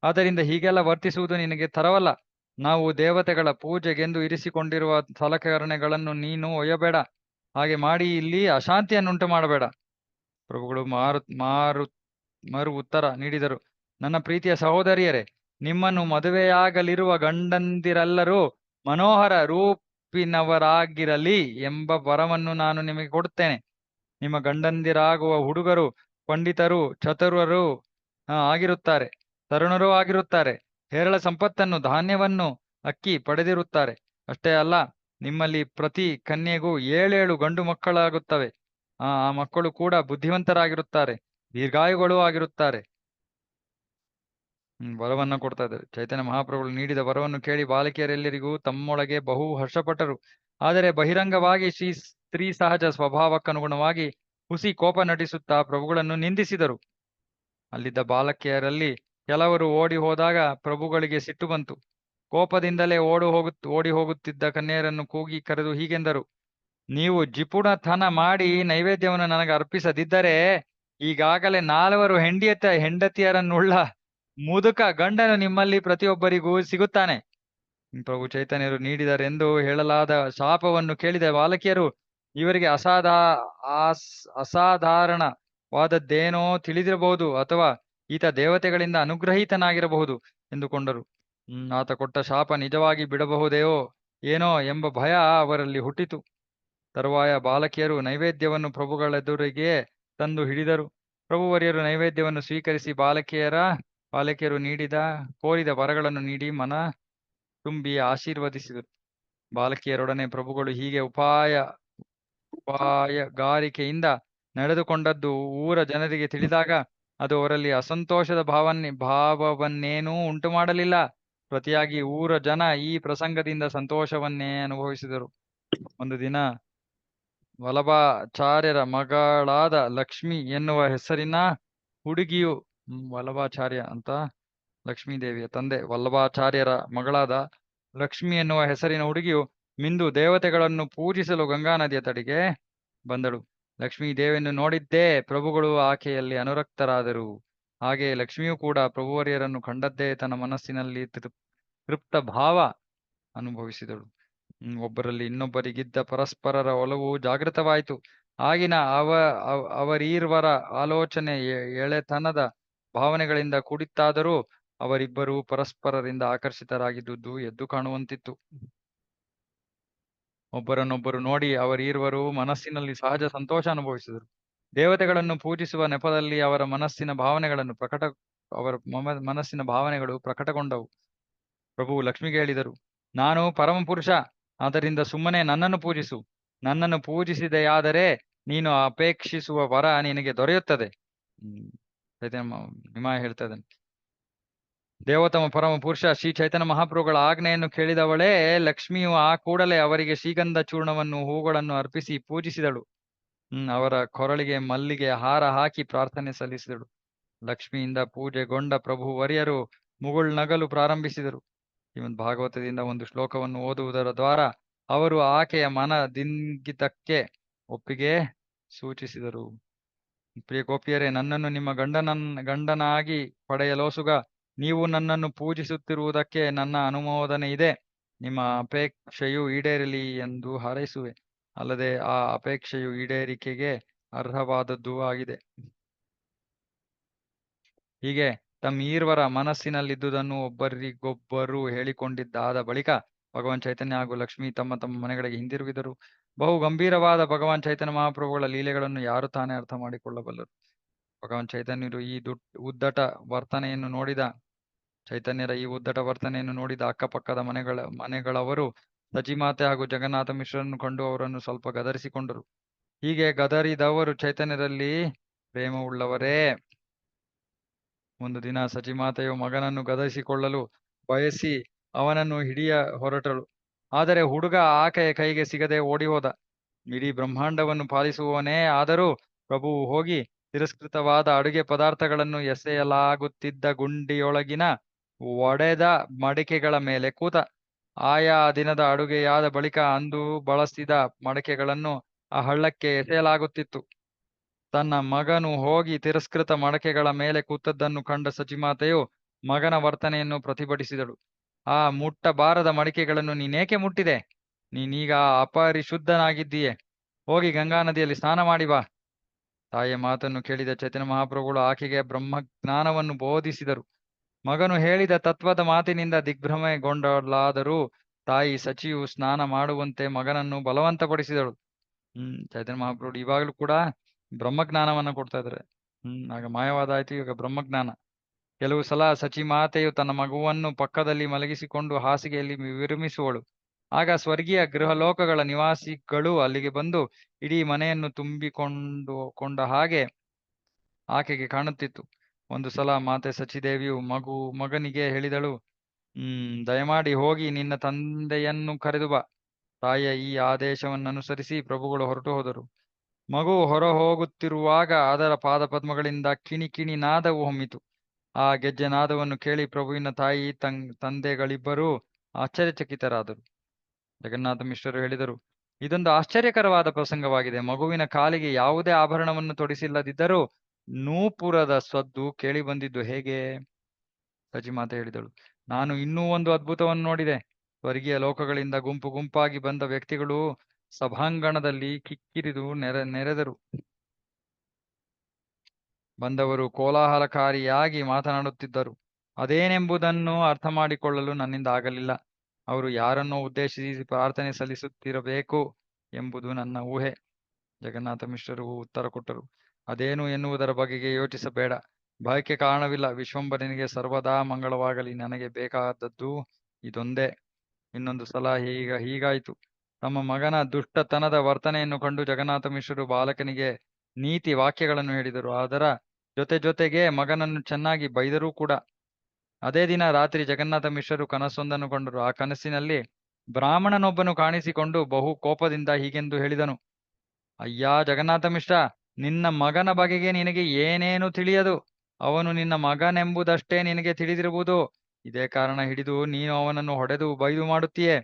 ಆದ್ದರಿಂದ ಹೀಗೆಲ್ಲ ವರ್ತಿಸುವುದು ನಿನಗೆ ತರವಲ್ಲ. ನಾವು ದೇವತೆಗಳ ಪೂಜೆಗೆಂದು ಇರಿಸಿಕೊಂಡಿರುವ ಸಲಕರಣೆಗಳನ್ನು ನೀನು ಒಯ್ಯಬೇಡ. ಹಾಗೆ ಮಾಡಿ ಇಲ್ಲಿ ಅಶಾಂತಿಯನ್ನುಂಟು ಮಾಡಬೇಡ. ಪ್ರಭುಗಳು ಮರು ಉತ್ತರ ನೀಡಿದರು, ನನ್ನ ಪ್ರೀತಿಯ ಸಹೋದರಿಯರೇ, ನಿಮ್ಮನ್ನು ಮದುವೆಯಾಗಲಿರುವ ಗಂಡಂದಿರೆಲ್ಲರೂ ಮನೋಹರ ರೂಪಿನವರಾಗಿರಲಿ ಎಂಬ ವರವನ್ನು ನಾನು ನಿಮಗೆ ಕೊಡುತ್ತೇನೆ. ನಿಮ್ಮ ಗಂಡಂದಿರಾಗುವ ಹುಡುಗರು ಪಂಡಿತರು, ಚತುರರು ಆಗಿರುತ್ತಾರೆ, ತರುಣರೂ ಆಗಿರುತ್ತಾರೆ, ಹೇರಳ ಸಂಪತ್ತನ್ನು, ಧಾನ್ಯವನ್ನು, ಅಕ್ಕಿ ಪಡೆದಿರುತ್ತಾರೆ. ಅಷ್ಟೇ ಅಲ್ಲ, ನಿಮ್ಮಲ್ಲಿ ಪ್ರತಿ ಕನ್ಯೆಗೂ 7 ಗಂಡು ಮಕ್ಕಳಾಗುತ್ತವೆ. ಆ ಮಕ್ಕಳು ಕೂಡ ಬುದ್ಧಿವಂತರಾಗಿರುತ್ತಾರೆ, ದೀರ್ಘಾಯುಗಳೂ ಆಗಿರುತ್ತಾರೆ. ವರವನ್ನ ಕೊಡ್ತಾ ಇದ್ದಾರೆ. ಚೈತನ್ಯ ಮಹಾಪ್ರಭುಗಳು ನೀಡಿದ ವರವನ್ನು ಕೇಳಿ ಬಾಲಕಿಯರೆಲ್ಲರಿಗೂ ತಮ್ಮೊಳಗೆ ಬಹು ಹರ್ಷಪಟ್ಟರು. ಆದರೆ ಬಹಿರಂಗವಾಗಿ ಸ್ತ್ರೀ ಸಹಜ ಸ್ವಭಾವಕ್ಕನುಗುಣವಾಗಿ ಹುಸಿ ಕೋಪ ನಟಿಸುತ್ತಾ ಪ್ರಭುಗಳನ್ನು ನಿಂದಿಸಿದರು. ಅಲ್ಲಿದ್ದ ಬಾಲಕಿಯರಲ್ಲಿ ಕೆಲವರು ಓಡಿ ಹೋದಾಗ ಪ್ರಭುಗಳಿಗೆ ಸಿಟ್ಟು ಬಂತು. ಕೋಪದಿಂದಲೇ ಓಡಿ ಹೋಗುತ್ತಿದ್ದ ಕನ್ಯೆಯರನ್ನು ಕೂಗಿ ಕರೆದು ಹೀಗೆಂದರು, ನೀವು ಜಿಪುಣತನ ಮಾಡಿ ನೈವೇದ್ಯವನ್ನು ನನಗೆ ಅರ್ಪಿಸದಿದ್ದರೆ ಈಗಾಗಲೇ 4 ಹೆಂಡತಿಯರನ್ನುಳ್ಳ ಮುದುಕ ಗಂಡನು ನಿಮ್ಮಲ್ಲಿ ಪ್ರತಿಯೊಬ್ಬರಿಗೂ ಸಿಗುತ್ತಾನೆ. ಪ್ರಭು ಚೈತನ್ಯರು ನೀಡಿದರೆಂದು ಹೇಳಲಾದ ಶಾಪವನ್ನು ಕೇಳಿದ ಬಾಲಕಿಯರು ಇವರಿಗೆ ಅಸಾಧಾರಣವಾದದ್ದೇನೋ ತಿಳಿದಿರಬಹುದು, ಅಥವಾ ಈತ ದೇವತೆಗಳಿಂದ ಅನುಗ್ರಹೀತನಾಗಿರಬಹುದು ಎಂದುಕೊಂಡರು. ಆತ ಕೊಟ್ಟ ಶಾಪ ನಿಜವಾಗಿ ಬಿಡಬಹುದೇಯೋ ಏನೋ ಎಂಬ ಭಯ ಅವರಲ್ಲಿ ಹುಟ್ಟಿತು. ತರುವಾಯ ಬಾಲಕಿಯರು ನೈವೇದ್ಯವನ್ನು ಪ್ರಭುಗಳೆದುರಿಗೆ ತಂದು ಹಿಡಿದರು. ಪ್ರಭುವರಿಯರು ನೈವೇದ್ಯವನ್ನು ಸ್ವೀಕರಿಸಿ ಬಾಲಕಿಯರು ಕೋರಿದ ವರಗಳನ್ನು ನೀಡಿ ಮನ ತುಂಬಿ ಆಶೀರ್ವದಿಸಿದರು. ಬಾಲಕಿಯರೊಡನೆ ಪ್ರಭುಗಳು ಹೀಗೆ ಉಪಾಯಗಾರಿಕೆಯಿಂದ ನಡೆದುಕೊಂಡದ್ದು ಊರ ಜನರಿಗೆ ತಿಳಿದಾಗ ಅದು ಅವರಲ್ಲಿ ಅಸಂತೋಷದ ಭಾವವನ್ನೇನೂ ಉಂಟು ಮಾಡಲಿಲ್ಲ. ಪ್ರತಿಯಾಗಿ ಊರ ಜನ ಈ ಪ್ರಸಂಗದಿಂದ ಸಂತೋಷವನ್ನೇ ಅನುಭವಿಸಿದರು. ಒಂದು ದಿನ ವಲ್ಲಭಾಚಾರ್ಯರ ಮಗಳಾದ ಲಕ್ಷ್ಮಿ ಎನ್ನುವ ಹೆಸರಿನ ಹುಡುಗಿಯು, ವಲ್ಲಭಾಚಾರ್ಯ ಅಂತ ಲಕ್ಷ್ಮೀದೇವಿಯ ತಂದೆ, ವಲ್ಲಭಾಚಾರ್ಯರ ಮಗಳಾದ ಲಕ್ಷ್ಮಿ ಎನ್ನುವ ಹೆಸರಿನ ಹುಡುಗಿಯು ಮಿಂದು ದೇವತೆಗಳನ್ನು ಪೂಜಿಸಲು ಗಂಗಾ ನದಿಯ ತಡಿಗೆ ಬಂದಳು. ಲಕ್ಷ್ಮೀ ದೇವಿಯನ್ನು ನೋಡಿದ್ದೇ ಪ್ರಭುಗಳು ಆಕೆಯಲ್ಲಿ ಅನುರಕ್ತರಾದರು. ಹಾಗೆ ಲಕ್ಷ್ಮಿಯೂ ಕೂಡ ಪ್ರಭುವರಿಯರನ್ನು ಕಂಡದ್ದೇ ತನ್ನ ಮನಸ್ಸಿನಲ್ಲಿ ತೃಪ್ತ ಭಾವ ಅನುಭವಿಸಿದಳು. ಒಬ್ಬರಲ್ಲಿ ಇನ್ನೊಬ್ಬರಿಗಿದ್ದ ಪರಸ್ಪರರ ಒಲವು ಜಾಗೃತವಾಯಿತು. ಆಗಿನ ಅವರೀರ್ವರ ಆಲೋಚನೆ ಎಳೆತನದ ಭಾವನೆಗಳಿಂದ ಕೂಡಿತ್ತಾದರೂ ಅವರಿಬ್ಬರೂ ಪರಸ್ಪರರಿಂದ ಆಕರ್ಷಿತರಾಗಿದ್ದುದು ಎದ್ದು ಕಾಣುವಂತಿತ್ತು. ಒಬ್ಬರನ್ನೊಬ್ಬರು ನೋಡಿ ಅವರೀರ್ವರು ಮನಸ್ಸಿನಲ್ಲಿ ಸಹಜ ಸಂತೋಷ ಅನುಭವಿಸಿದರು. ದೇವತೆಗಳನ್ನು ಪೂಜಿಸುವ ನೆಪದಲ್ಲಿ ಅವರ ಮನಸ್ಸಿನ ಭಾವನೆಗಳು ಪ್ರಕಟಗೊಂಡವು. ಪ್ರಭು ಲಕ್ಷ್ಮಿಗೆ ಹೇಳಿದರು, ನಾನು ಪರಮಪುರುಷ, ಆದ್ದರಿಂದ ಸುಮ್ಮನೆ ನನ್ನನ್ನು ಪೂಜಿಸು. ನನ್ನನ್ನು ಪೂಜಿಸಿದೆಯಾದರೆ ನೀನು ಅಪೇಕ್ಷಿಸುವ ವರ ನಿನಗೆ ದೊರೆಯುತ್ತದೆ. ನಿಮಾಯ ಹೇಳ್ತಾ ಇದ್ದಾನೆ. ದೇವೋತ್ತಮ ಪರಮ ಪುರುಷ ಶ್ರೀ ಚೈತನ್ಯ ಮಹಾಪ್ರಭುಗಳ ಆಜ್ಞೆಯನ್ನು ಕೇಳಿದವಳೇ ಲಕ್ಷ್ಮಿಯು ಆ ಕೂಡಲೇ ಅವರಿಗೆ ಶ್ರೀಗಂಧ ಚೂರ್ಣವನ್ನು, ಹೂಗಳನ್ನು ಅರ್ಪಿಸಿ ಪೂಜಿಸಿದಳು. ಅವರ ಕೊರಳಿಗೆ ಮಲ್ಲಿಗೆ ಹಾರ ಹಾಕಿ ಪ್ರಾರ್ಥನೆ ಸಲ್ಲಿಸಿದಳು. ಲಕ್ಷ್ಮಿಯಿಂದ ಪೂಜೆಗೊಂಡ ಪ್ರಭು ವರ್ಯರು ಮುಗುಳ್ನಗಲು ಪ್ರಾರಂಭಿಸಿದರು. ಶ್ರೀಮದ್ ಭಾಗವತದಿಂದ ಒಂದು ಶ್ಲೋಕವನ್ನು ಓದುವುದರ ದ್ವಾರ ಅವರು ಆಕೆಯ ಮನದಿಂಗಿತಕ್ಕೆ ಒಪ್ಪಿಗೆ ಸೂಚಿಸಿದರು. ಪ್ರಿಯ ಗೋಪಿಯರೇ, ನನ್ನನ್ನು ನಿಮ್ಮ ಗಂಡನಾಗಿ ಪಡೆಯಲೋಸುಗ ನೀವು ನನ್ನನ್ನು ಪೂಜಿಸುತ್ತಿರುವುದಕ್ಕೆ ನನ್ನ ಅನುಮೋದನೆ ಇದೆ. ನಿಮ್ಮ ಅಪೇಕ್ಷೆಯು ಈಡೇರಲಿ ಎಂದು ಹಾರೈಸುವೆ. ಅಲ್ಲದೆ ಆ ಅಪೇಕ್ಷೆಯು ಈಡೇರಿಕೆಗೆ ಅರ್ಹವಾದದ್ದೂ ಆಗಿದೆ. ಹೀಗೆ ತಮ್ಮೀರ್ವರ ಮನಸ್ಸಿನಲ್ಲಿದ್ದುದನ್ನು ಒಬ್ಬರಿಗೊಬ್ಬರು ಹೇಳಿಕೊಂಡಿದ್ದಾದ ಬಳಿಕ ಭಗವಾನ್ ಚೈತನ್ಯ ಹಾಗೂ ಲಕ್ಷ್ಮಿ ತಮ್ಮ ತಮ್ಮ ಮನೆಗಳಿಗೆ ಹಿಂದಿರುಗಿದರು. ಬಹು ಗಂಭೀರವಾದ ಭಗವಾನ್ ಚೈತನ್ಯ ಮಹಾಪ್ರಭುಗಳ ಲೀಲೆಗಳನ್ನು ಯಾರು ತಾನೇ ಅರ್ಥ ಮಾಡಿಕೊಳ್ಳಬಲ್ಲರು. ಭಗವಾನ್ ಚೈತನ್ಯರು ಈ ಉದ್ದಟ ವರ್ತನೆಯನ್ನು ನೋಡಿದ ಚೈತನ್ಯರ ಈ ಉದ್ದಟ ವರ್ತನೆಯನ್ನು ನೋಡಿದ ಅಕ್ಕಪಕ್ಕದ ಮನೆಗಳವರು ಸಚಿಮಾತೆ ಹಾಗೂ ಜಗನ್ನಾಥ ಮಿಶ್ರರನ್ನು ಕಂಡು ಅವರನ್ನು ಸ್ವಲ್ಪ ಗದರಿಸಿಕೊಂಡರು. ಹೀಗೆ ಗದರಿದವರು ಚೈತನ್ಯರಲ್ಲಿ ಪ್ರೇಮವುಳ್ಳವರೇ. ಒಂದು ದಿನ ಸಚಿಮಾತೆಯು ಮಗನನ್ನು ಗದರಿಸಿಕೊಳ್ಳಲು ಬಯಸಿ ಅವನನ್ನು ಹಿಡಿಯ ಹೊರಟಳು. ಆದರೆ ಹುಡುಗ ಆಕೆಯ ಕೈಗೆ ಸಿಗದೆ ಓಡಿ ಹೋದ. ಇಡೀ ಬ್ರಹ್ಮಾಂಡವನ್ನು ಪಾಲಿಸುವವನೇ ಆದರೂ ಪ್ರಭುವು ಹೋಗಿ ತಿರಸ್ಕೃತವಾದ ಅಡುಗೆ ಪದಾರ್ಥಗಳನ್ನು ಎಸೆಯಲಾಗುತ್ತಿದ್ದ ಗುಂಡಿಯೊಳಗಿನ ಒಡೆದ ಮಡಿಕೆಗಳ ಮೇಲೆ ಕೂತ. ಆಯಾ ದಿನದ ಅಡುಗೆಯಾದ ಬಳಿಕ ಅಂದು ಬಳಸಿದ ಮಡಕೆಗಳನ್ನು ಆ ಹಳ್ಳಕ್ಕೆ ಎಸೆಯಲಾಗುತ್ತಿತ್ತು. ತನ್ನ ಮಗನು ಹೋಗಿ ತಿರಸ್ಕೃತ ಮಡಕೆಗಳ ಮೇಲೆ ಕೂತದ್ದನ್ನು ಕಂಡ ಸಚಿಮಾತೆಯು ಮಗನ ವರ್ತನೆಯನ್ನು ಪ್ರತಿಭಟಿಸಿದಳು. ಆ ಮುಟ್ಟಬಾರದ ಮಡಿಕೆಗಳನ್ನು ನೀನೇಕೆ ಮುಟ್ಟಿದೆ? ನೀನೀಗ ಅಪರಿಶುದ್ಧನಾಗಿದ್ದೀಯೆ. ಹೋಗಿ ಗಂಗಾ ನದಿಯಲ್ಲಿ ಸ್ನಾನ ಮಾಡಿ ಬಾ. ತಾಯಿಯ ಮಾತನ್ನು ಕೇಳಿದ ಚೈತನ್ಯ ಮಹಾಪ್ರಭುಗಳು ಆಕೆಗೆ ಬ್ರಹ್ಮಜ್ಞಾನವನ್ನು ಬೋಧಿಸಿದರು. ಮಗನು ಹೇಳಿದ ತತ್ವದ ಮಾತಿನಿಂದ ದಿಗ್ಭ್ರಮೆಗೊಂಡಳಾದರೂ ತಾಯಿ ಸಚಿಯು ಸ್ನಾನ ಮಾಡುವಂತೆ ಮಗನನ್ನು ಬಲವಂತಪಡಿಸಿದಳು. ಚೈತನ್ಯ ಮಹಾಪ್ರಭುಗಳು ಇವಾಗಲೂ ಕೂಡ ಬ್ರಹ್ಮಜ್ಞಾನವನ್ನ ಕೊಡ್ತಾ ಇದ್ದಾರೆ. ಆಗ ಮಾಯವಾದ ಆಯ್ತು, ಇವಾಗ ಬ್ರಹ್ಮಜ್ಞಾನ. ಕೆಲವು ಸಲ ಸಚಿ ಮಾತೆಯು ತನ್ನ ಮಗುವನ್ನು ಪಕ್ಕದಲ್ಲಿ ಮಲಗಿಸಿಕೊಂಡು ಹಾಸಿಗೆಯಲ್ಲಿ ವಿರಮಿಸುವಳು. ಆಗ ಸ್ವರ್ಗೀಯ ಗೃಹಲೋಕಗಳ ನಿವಾಸಿಗಳು ಅಲ್ಲಿಗೆ ಬಂದು ಇಡೀ ಮನೆಯನ್ನು ಕೊಂಡ ಹಾಗೆ ಆಕೆಗೆ ಕಾಣುತ್ತಿತ್ತು. ಒಂದು ಸಲ ಮಾತೆ ಸಚಿದೇವಿಯು ಮಗನಿಗೆ ಹೇಳಿದಳು, ದಯಮಾಡಿ ಹೋಗಿ ನಿನ್ನ ತಂದೆಯನ್ನು ಕರೆದು ಬಾ. ತಾಯಿಯ ಈ ಆದೇಶವನ್ನನುಸರಿಸಿ ಪ್ರಭುಗಳು ಹೊರಟು ಹೋದರು. ಮಗು ಹೊರ ಹೋಗುತ್ತಿರುವಾಗ ಅದರ ಪಾದಪದ್ಮಗಳಿಂದ ಕಿಣಿ ನಾದವು ಹೊಮ್ಮಿತು. ಆ ಗೆಜ್ಜೆ ನಾದವನ್ನು ಕೇಳಿ ಪ್ರಭುವಿನ ತಾಯಿ ತಂದೆಗಳಿಬ್ಬರೂ ಆಶ್ಚರ್ಯಚಕಿತರಾದರು. ಜಗನ್ನಾಥ ಮಿಶ್ರರು ಹೇಳಿದರು, ಇದೊಂದು ಆಶ್ಚರ್ಯಕರವಾದ ಪ್ರಸಂಗವಾಗಿದೆ. ಮಗುವಿನ ಕಾಲಿಗೆ ಯಾವುದೇ ಆಭರಣವನ್ನು ತೊಡಿಸಿಲ್ಲದಿದ್ದರೂ ನೂಪುರದ ಸದ್ದು ಕೇಳಿ ಬಂದಿದ್ದು ಹೇಗೆ? ಸಚಿಮಾತೆ ಹೇಳಿದಳು, ನಾನು ಇನ್ನೂ ಒಂದು ಅದ್ಭುತವನ್ನು ನೋಡಿದೆ. ಸ್ವರ್ಗೀಯ ಲೋಕಗಳಿಂದ ಗುಂಪು ಗುಂಪಾಗಿ ಬಂದ ವ್ಯಕ್ತಿಗಳು ಸಭಾಂಗಣದಲ್ಲಿ ಕಿಕ್ಕಿರಿದು ನೆರೆದರು. ಬಂದವರು ಕೋಲಾಹಲಕಾರಿಯಾಗಿ ಮಾತನಾಡುತ್ತಿದ್ದರು. ಅದೇನೆಂಬುದನ್ನು ಅರ್ಥ ಮಾಡಿಕೊಳ್ಳಲು ನನ್ನಿಂದ ಆಗಲಿಲ್ಲ. ಅವರು ಯಾರನ್ನೋ ಉದ್ದೇಶಿಸಿ ಪ್ರಾರ್ಥನೆ ಸಲ್ಲಿಸುತ್ತಿರಬೇಕು ಎಂಬುದು ನನ್ನ ಊಹೆ. ಜಗನ್ನಾಥ ಮಿಶ್ರರು ಉತ್ತರ ಕೊಟ್ಟರು, ಅದೇನು ಎನ್ನುವುದರ ಬಗೆಗೆ ಯೋಚಿಸಬೇಡ. ಭಯಕ್ಕೆ ಕಾರಣವಿಲ್ಲ. ವಿಶ್ವಂಬರನಿಗೆ ಸರ್ವದಾ ಮಂಗಳವಾಗಲಿ. ನನಗೆ ಬೇಕಾದದ್ದು ಇದೊಂದೇ. ಇನ್ನೊಂದು ಸಲ ಹೀಗಾಯಿತು. ತಮ್ಮ ಮಗನ ದುಷ್ಟತನದ ವರ್ತನೆಯನ್ನು ಕಂಡು ಜಗನ್ನಾಥ ಮಿಶ್ರರು ಬಾಲಕನಿಗೆ ನೀತಿ ವಾಕ್ಯಗಳನ್ನು ಹೇಳಿದರು. ಅದರ ಜೊತೆಗೆ ಮಗನನ್ನು ಚೆನ್ನಾಗಿ ಬೈದರೂ ಕೂಡ. ಅದೇ ದಿನ ರಾತ್ರಿ ಜಗನ್ನಾಥ ಮಿಶ್ರರು ಕನಸೊಂದನ್ನು ಕಂಡರು. ಆ ಕನಸಿನಲ್ಲಿ ಬ್ರಾಹ್ಮಣನೊಬ್ಬನು ಕಾಣಿಸಿಕೊಂಡು ಬಹು ಕೋಪದಿಂದ ಹೀಗೆಂದು ಹೇಳಿದನು, ಅಯ್ಯ ಜಗನ್ನಾಥ ಮಿಶ್ರ, ನಿನ್ನ ಮಗನ ಬಗೆಗೆ ನಿನಗೆ ಏನೇನು ತಿಳಿಯದು. ಅವನು ನಿನ್ನ ಮಗನೆಂಬುದಷ್ಟೇ ನಿನಗೆ ತಿಳಿದಿರುವುದು. ಇದೇ ಕಾರಣ ಹಿಡಿದು ನೀನು ಅವನನ್ನು ಹೊಡೆದು ಬೈದು ಮಾಡುತ್ತೀಯೇ.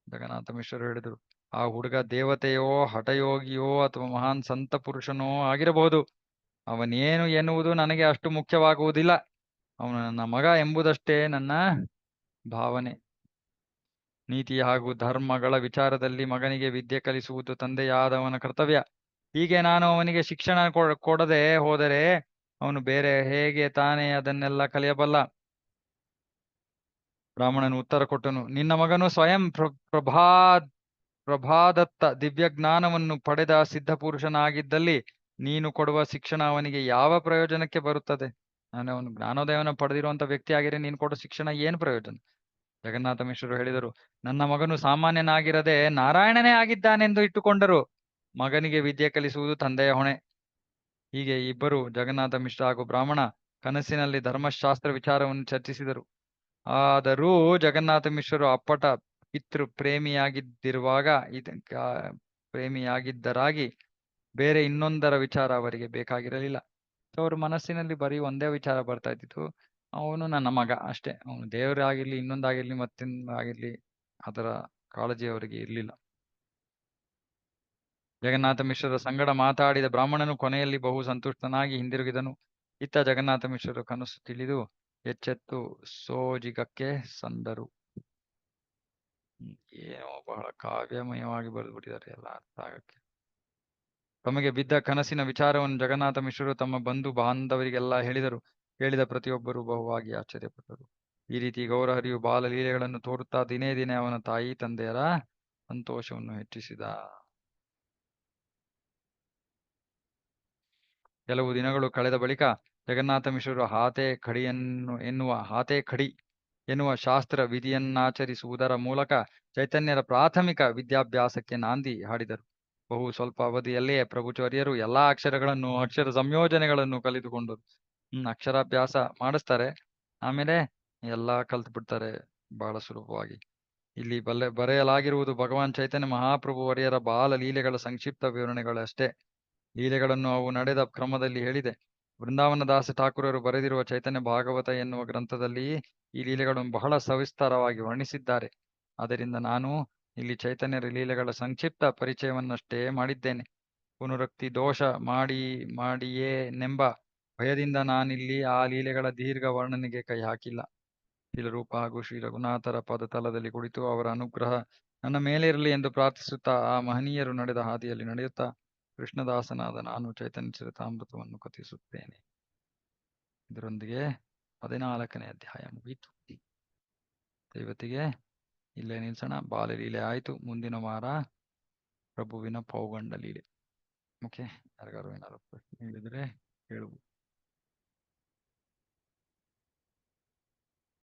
ಜಗನ್ನಾಥ ಮಿಶ್ರರು ಹೇಳಿದರು, ಆ ಹುಡುಗ ದೇವತೆಯೋ ಹಠಯೋಗಿಯೋ ಅಥವಾ ಮಹಾನ್ ಸಂತ ಪುರುಷನೋ ಆಗಿರಬಹುದು. ಅವನೇನು ಎನ್ನುವುದು ನನಗೆ ಅಷ್ಟು ಮುಖ್ಯವಾಗುವುದಿಲ್ಲ. ಅವನು ನನ್ನ ಮಗ ಎಂಬುದಷ್ಟೇ ನನ್ನ ಭಾವನೆ. ನೀತಿ ಹಾಗೂ ಧರ್ಮಗಳ ವಿಚಾರದಲ್ಲಿ ಮಗನಿಗೆ ವಿದ್ಯೆ ಕಲಿಸುವುದು ತಂದೆಯಾದವನ ಕರ್ತವ್ಯ. ಹೀಗೆ ನಾನು ಅವನಿಗೆ ಶಿಕ್ಷಣ ಕೊಡದೆ ಹೋದರೆ ಅವನು ಬೇರೆ ಹೇಗೆ ತಾನೇ ಅದನ್ನೆಲ್ಲ ಕಲಿಯಬಲ್ಲ? ಬ್ರಾಹ್ಮಣನು ಉತ್ತರ ಕೊಟ್ಟನು, ನಿನ್ನ ಮಗನು ಸ್ವಯಂ ಪ್ರಭಾದತ್ತ ದಿವ್ಯಜ್ಞಾನವನ್ನು ಪಡೆದ ಸಿದ್ಧಪುರುಷನಾಗಿದ್ದಲ್ಲಿ ನೀನು ಕೊಡುವ ಶಿಕ್ಷಣ ಅವನಿಗೆ ಯಾವ ಪ್ರಯೋಜನಕ್ಕೆ ಬರುತ್ತದೆ? ಅವನು ಜ್ಞಾನೋದಯವನ್ನು ಪಡೆದಿರುವಂತ ವ್ಯಕ್ತಿ ಆಗಿರೇ ನೀನು ಕೊಡೋ ಶಿಕ್ಷಣ ಏನು ಪ್ರಯೋಜನ? ಜಗನ್ನಾಥ ಮಿಶ್ರರು ಹೇಳಿದರು, ನನ್ನ ಮಗನು ಸಾಮಾನ್ಯನಾಗಿರದೆ ನಾರಾಯಣನೇ ಆಗಿದ್ದಾನೆಂದು ಇಟ್ಟುಕೊಂಡರು ಮಗನಿಗೆ ವಿದ್ಯೆ ಕಲಿಸುವುದು ತಂದೆಯ ಹೊಣೆ. ಹೀಗೆ ಇಬ್ಬರು, ಜಗನ್ನಾಥ ಮಿಶ್ರ ಹಾಗೂ ಬ್ರಾಹ್ಮಣ, ಕನಸಿನಲ್ಲಿ ಧರ್ಮಶಾಸ್ತ್ರ ವಿಚಾರವನ್ನು ಚರ್ಚಿಸಿದರು. ಆದರೂ ಜಗನ್ನಾಥ ಮಿಶ್ರರು ಅಪ್ಪಟ ಪ್ರೇಮಿಯಾಗಿದ್ದಿರುವಾಗ ಪ್ರೇಮಿಯಾಗಿದ್ದರಾಗಿ ಬೇರೆ ಇನ್ನೊಂದರ ವಿಚಾರ ಅವರಿಗೆ ಬೇಕಾಗಿರಲಿಲ್ಲ. ಅವ್ರ ಮನಸ್ಸಿನಲ್ಲಿ ಬರೀ ಒಂದೇ ವಿಚಾರ ಬರ್ತಾ ಇದ್ದಿತ್ತು, ಅವನು ನನ್ನ ಮಗ ಅಷ್ಟೇ. ಅವನು ದೇವರಾಗಿರ್ಲಿ, ಇನ್ನೊಂದಾಗಿರ್ಲಿ, ಮತ್ತೊಂದಾಗಿರ್ಲಿ, ಅದರ ಕಾಳಜಿ ಅವರಿಗೆ ಇರಲಿಲ್ಲ. ಜಗನ್ನಾಥ ಮಿಶ್ರರ ಸಂಗಡ ಮಾತಾಡಿದ ಬ್ರಾಹ್ಮಣನು ಕೊನೆಯಲ್ಲಿ ಬಹು ಸಂತುಷ್ಟನಾಗಿ ಹಿಂದಿರುಗಿದನು. ಇತ್ತ ಜಗನ್ನಾಥ ಮಿಶ್ರರು ಕನಸು ತಿಳಿದು ಎಚ್ಚೆತ್ತು ಸೋಜಿಗಕ್ಕೆ ಸಂದರು. ಏನೋ ಬಹಳ ಕಾವ್ಯಮಯವಾಗಿ ಬರೆದ್ಬಿಟ್ಟಿದ್ದಾರೆ ಎಲ್ಲ ಅರ್ಥ ಆಗಕ್ಕೆ. ತಮಗೆ ಬಿದ್ದ ಕನಸಿನ ವಿಚಾರವನ್ನು ಜಗನ್ನಾಥ ಮಿಶ್ರರು ತಮ್ಮ ಬಂಧು ಬಾಂಧವರಿಗೆಲ್ಲ ಹೇಳಿದರು. ಹೇಳಿದ ಪ್ರತಿಯೊಬ್ಬರು ಬಹುವಾಗಿ ಆಶ್ಚರ್ಯಪಟ್ಟರು. ಈ ರೀತಿ ಗೌರಹರಿಯು ಬಾಲಲೀಲೆಗಳನ್ನು ತೋರುತ್ತಾ ದಿನೇ ದಿನೇ ಅವನ ತಾಯಿ ತಂದೆಯರ ಸಂತೋಷವನ್ನು ಹೆಚ್ಚಿಸಿದ. ಕೆಲವು ದಿನಗಳು ಕಳೆದ ಬಳಿಕ ಜಗನ್ನಾಥ ಮಿಶ್ರರು ಹಾತೆ ಖಡಿ ಎನ್ನುವ ಶಾಸ್ತ್ರ ವಿಧಿಯನ್ನಾಚರಿಸುವುದರ ಮೂಲಕ ಚೈತನ್ಯರ ಪ್ರಾಥಮಿಕ ವಿದ್ಯಾಭ್ಯಾಸಕ್ಕೆ ನಾಂದಿ ಹಾಡಿದರು. ಸ್ವಲ್ಪ ಅವಧಿಯಲ್ಲಿಯೇ ಪ್ರಭುಚರ್ಯರು ಎಲ್ಲಾ ಅಕ್ಷರ ಸಂಯೋಜನೆಗಳನ್ನು ಕಲಿತುಕೊಂಡರು. ಅಕ್ಷರಾಭ್ಯಾಸ ಮಾಡಿಸ್ತಾರೆ, ಆಮೇಲೆ ಎಲ್ಲಾ ಕಲ್ತು ಬಿಡ್ತಾರೆ ಬಹಳ ಸುಲಭವಾಗಿ. ಇಲ್ಲಿ ಬರೆಯಲಾಗಿರುವುದು ಭಗವಾನ್ ಚೈತನ್ಯ ಮಹಾಪ್ರಭು ವರ್ಯರ ಬಾಲ ಲೀಲೆಗಳ ಸಂಕ್ಷಿಪ್ತ ವಿವರಣೆಗಳಷ್ಟೇ. ಲೀಲೆಗಳನ್ನು ಅವು ನಡೆದ ಕ್ರಮದಲ್ಲಿ ಹೇಳಿದೆ. ವೃಂದಾವನದಾಸ ಠಾಕೂರರು ಬರೆದಿರುವ ಚೈತನ್ಯ ಭಾಗವತ ಎನ್ನುವ ಗ್ರಂಥದಲ್ಲಿ ಈ ಲೀಲೆಗಳನ್ನು ಬಹಳ ಸವಿಸ್ತಾರವಾಗಿ ವರ್ಣಿಸಿದ್ದಾರೆ. ಆದ್ದರಿಂದ ನಾನು ಇಲ್ಲಿ ಚೈತನ್ಯರ ಲೀಲೆಗಳ ಸಂಕ್ಷಿಪ್ತ ಪರಿಚಯವನ್ನಷ್ಟೇ ಮಾಡಿದ್ದೇನೆ. ಪುನರುಕ್ತಿ ದೋಷ ಮಾಡಿಯೇ ನೆಂಬ ಭಯದಿಂದ ನಾನಿಲ್ಲಿ ಆ ಲೀಲೆಗಳ ದೀರ್ಘ ವರ್ಣನೆಗೆ ಕೈ ಹಾಕಿಲ್ಲ. ಶ್ರೀಲರೂಪ ಹಾಗೂ ಶ್ರೀ ರಘುನಾಥರ ಪದತಲದಲ್ಲಿ ಕುಳಿತು ಅವರ ಅನುಗ್ರಹ ನನ್ನ ಮೇಲೆ ಇರಲಿ ಎಂದು ಪ್ರಾರ್ಥಿಸುತ್ತಾ ಆ ಮಹನೀಯರು ನಡೆದ ಹಾದಿಯಲ್ಲಿ ನಡೆಯುತ್ತಾ ಕೃಷ್ಣದಾಸನಾದ ನಾನು ಚೈತನ್ಯ ಚರಿತಾಮೃತವನ್ನು ಕಥಿಸುತ್ತೇನೆ. ಇದರೊಂದಿಗೆ 14ನೇ ಅಧ್ಯಾಯ ಮುಗಿಯಿತು. ಇವತ್ತಿಗೆ ಇಲ್ಲೇ ನಿಲ್ಸೋಣ. ಬಾಲಲೀಲೆ ಆಯಿತು. ಮುಂದಿನ ವಾರ ಪ್ರಭುವಿನ ಪೌಗಂಡ ಲೀಲೆ. ಓಕೆ, ಯಾರಿಗಾರು ಏನಾದ್ರು ಪ್ರಶ್ನೆ ಹೇಳಿದ್ರೆ ಹೇಳುವುದು.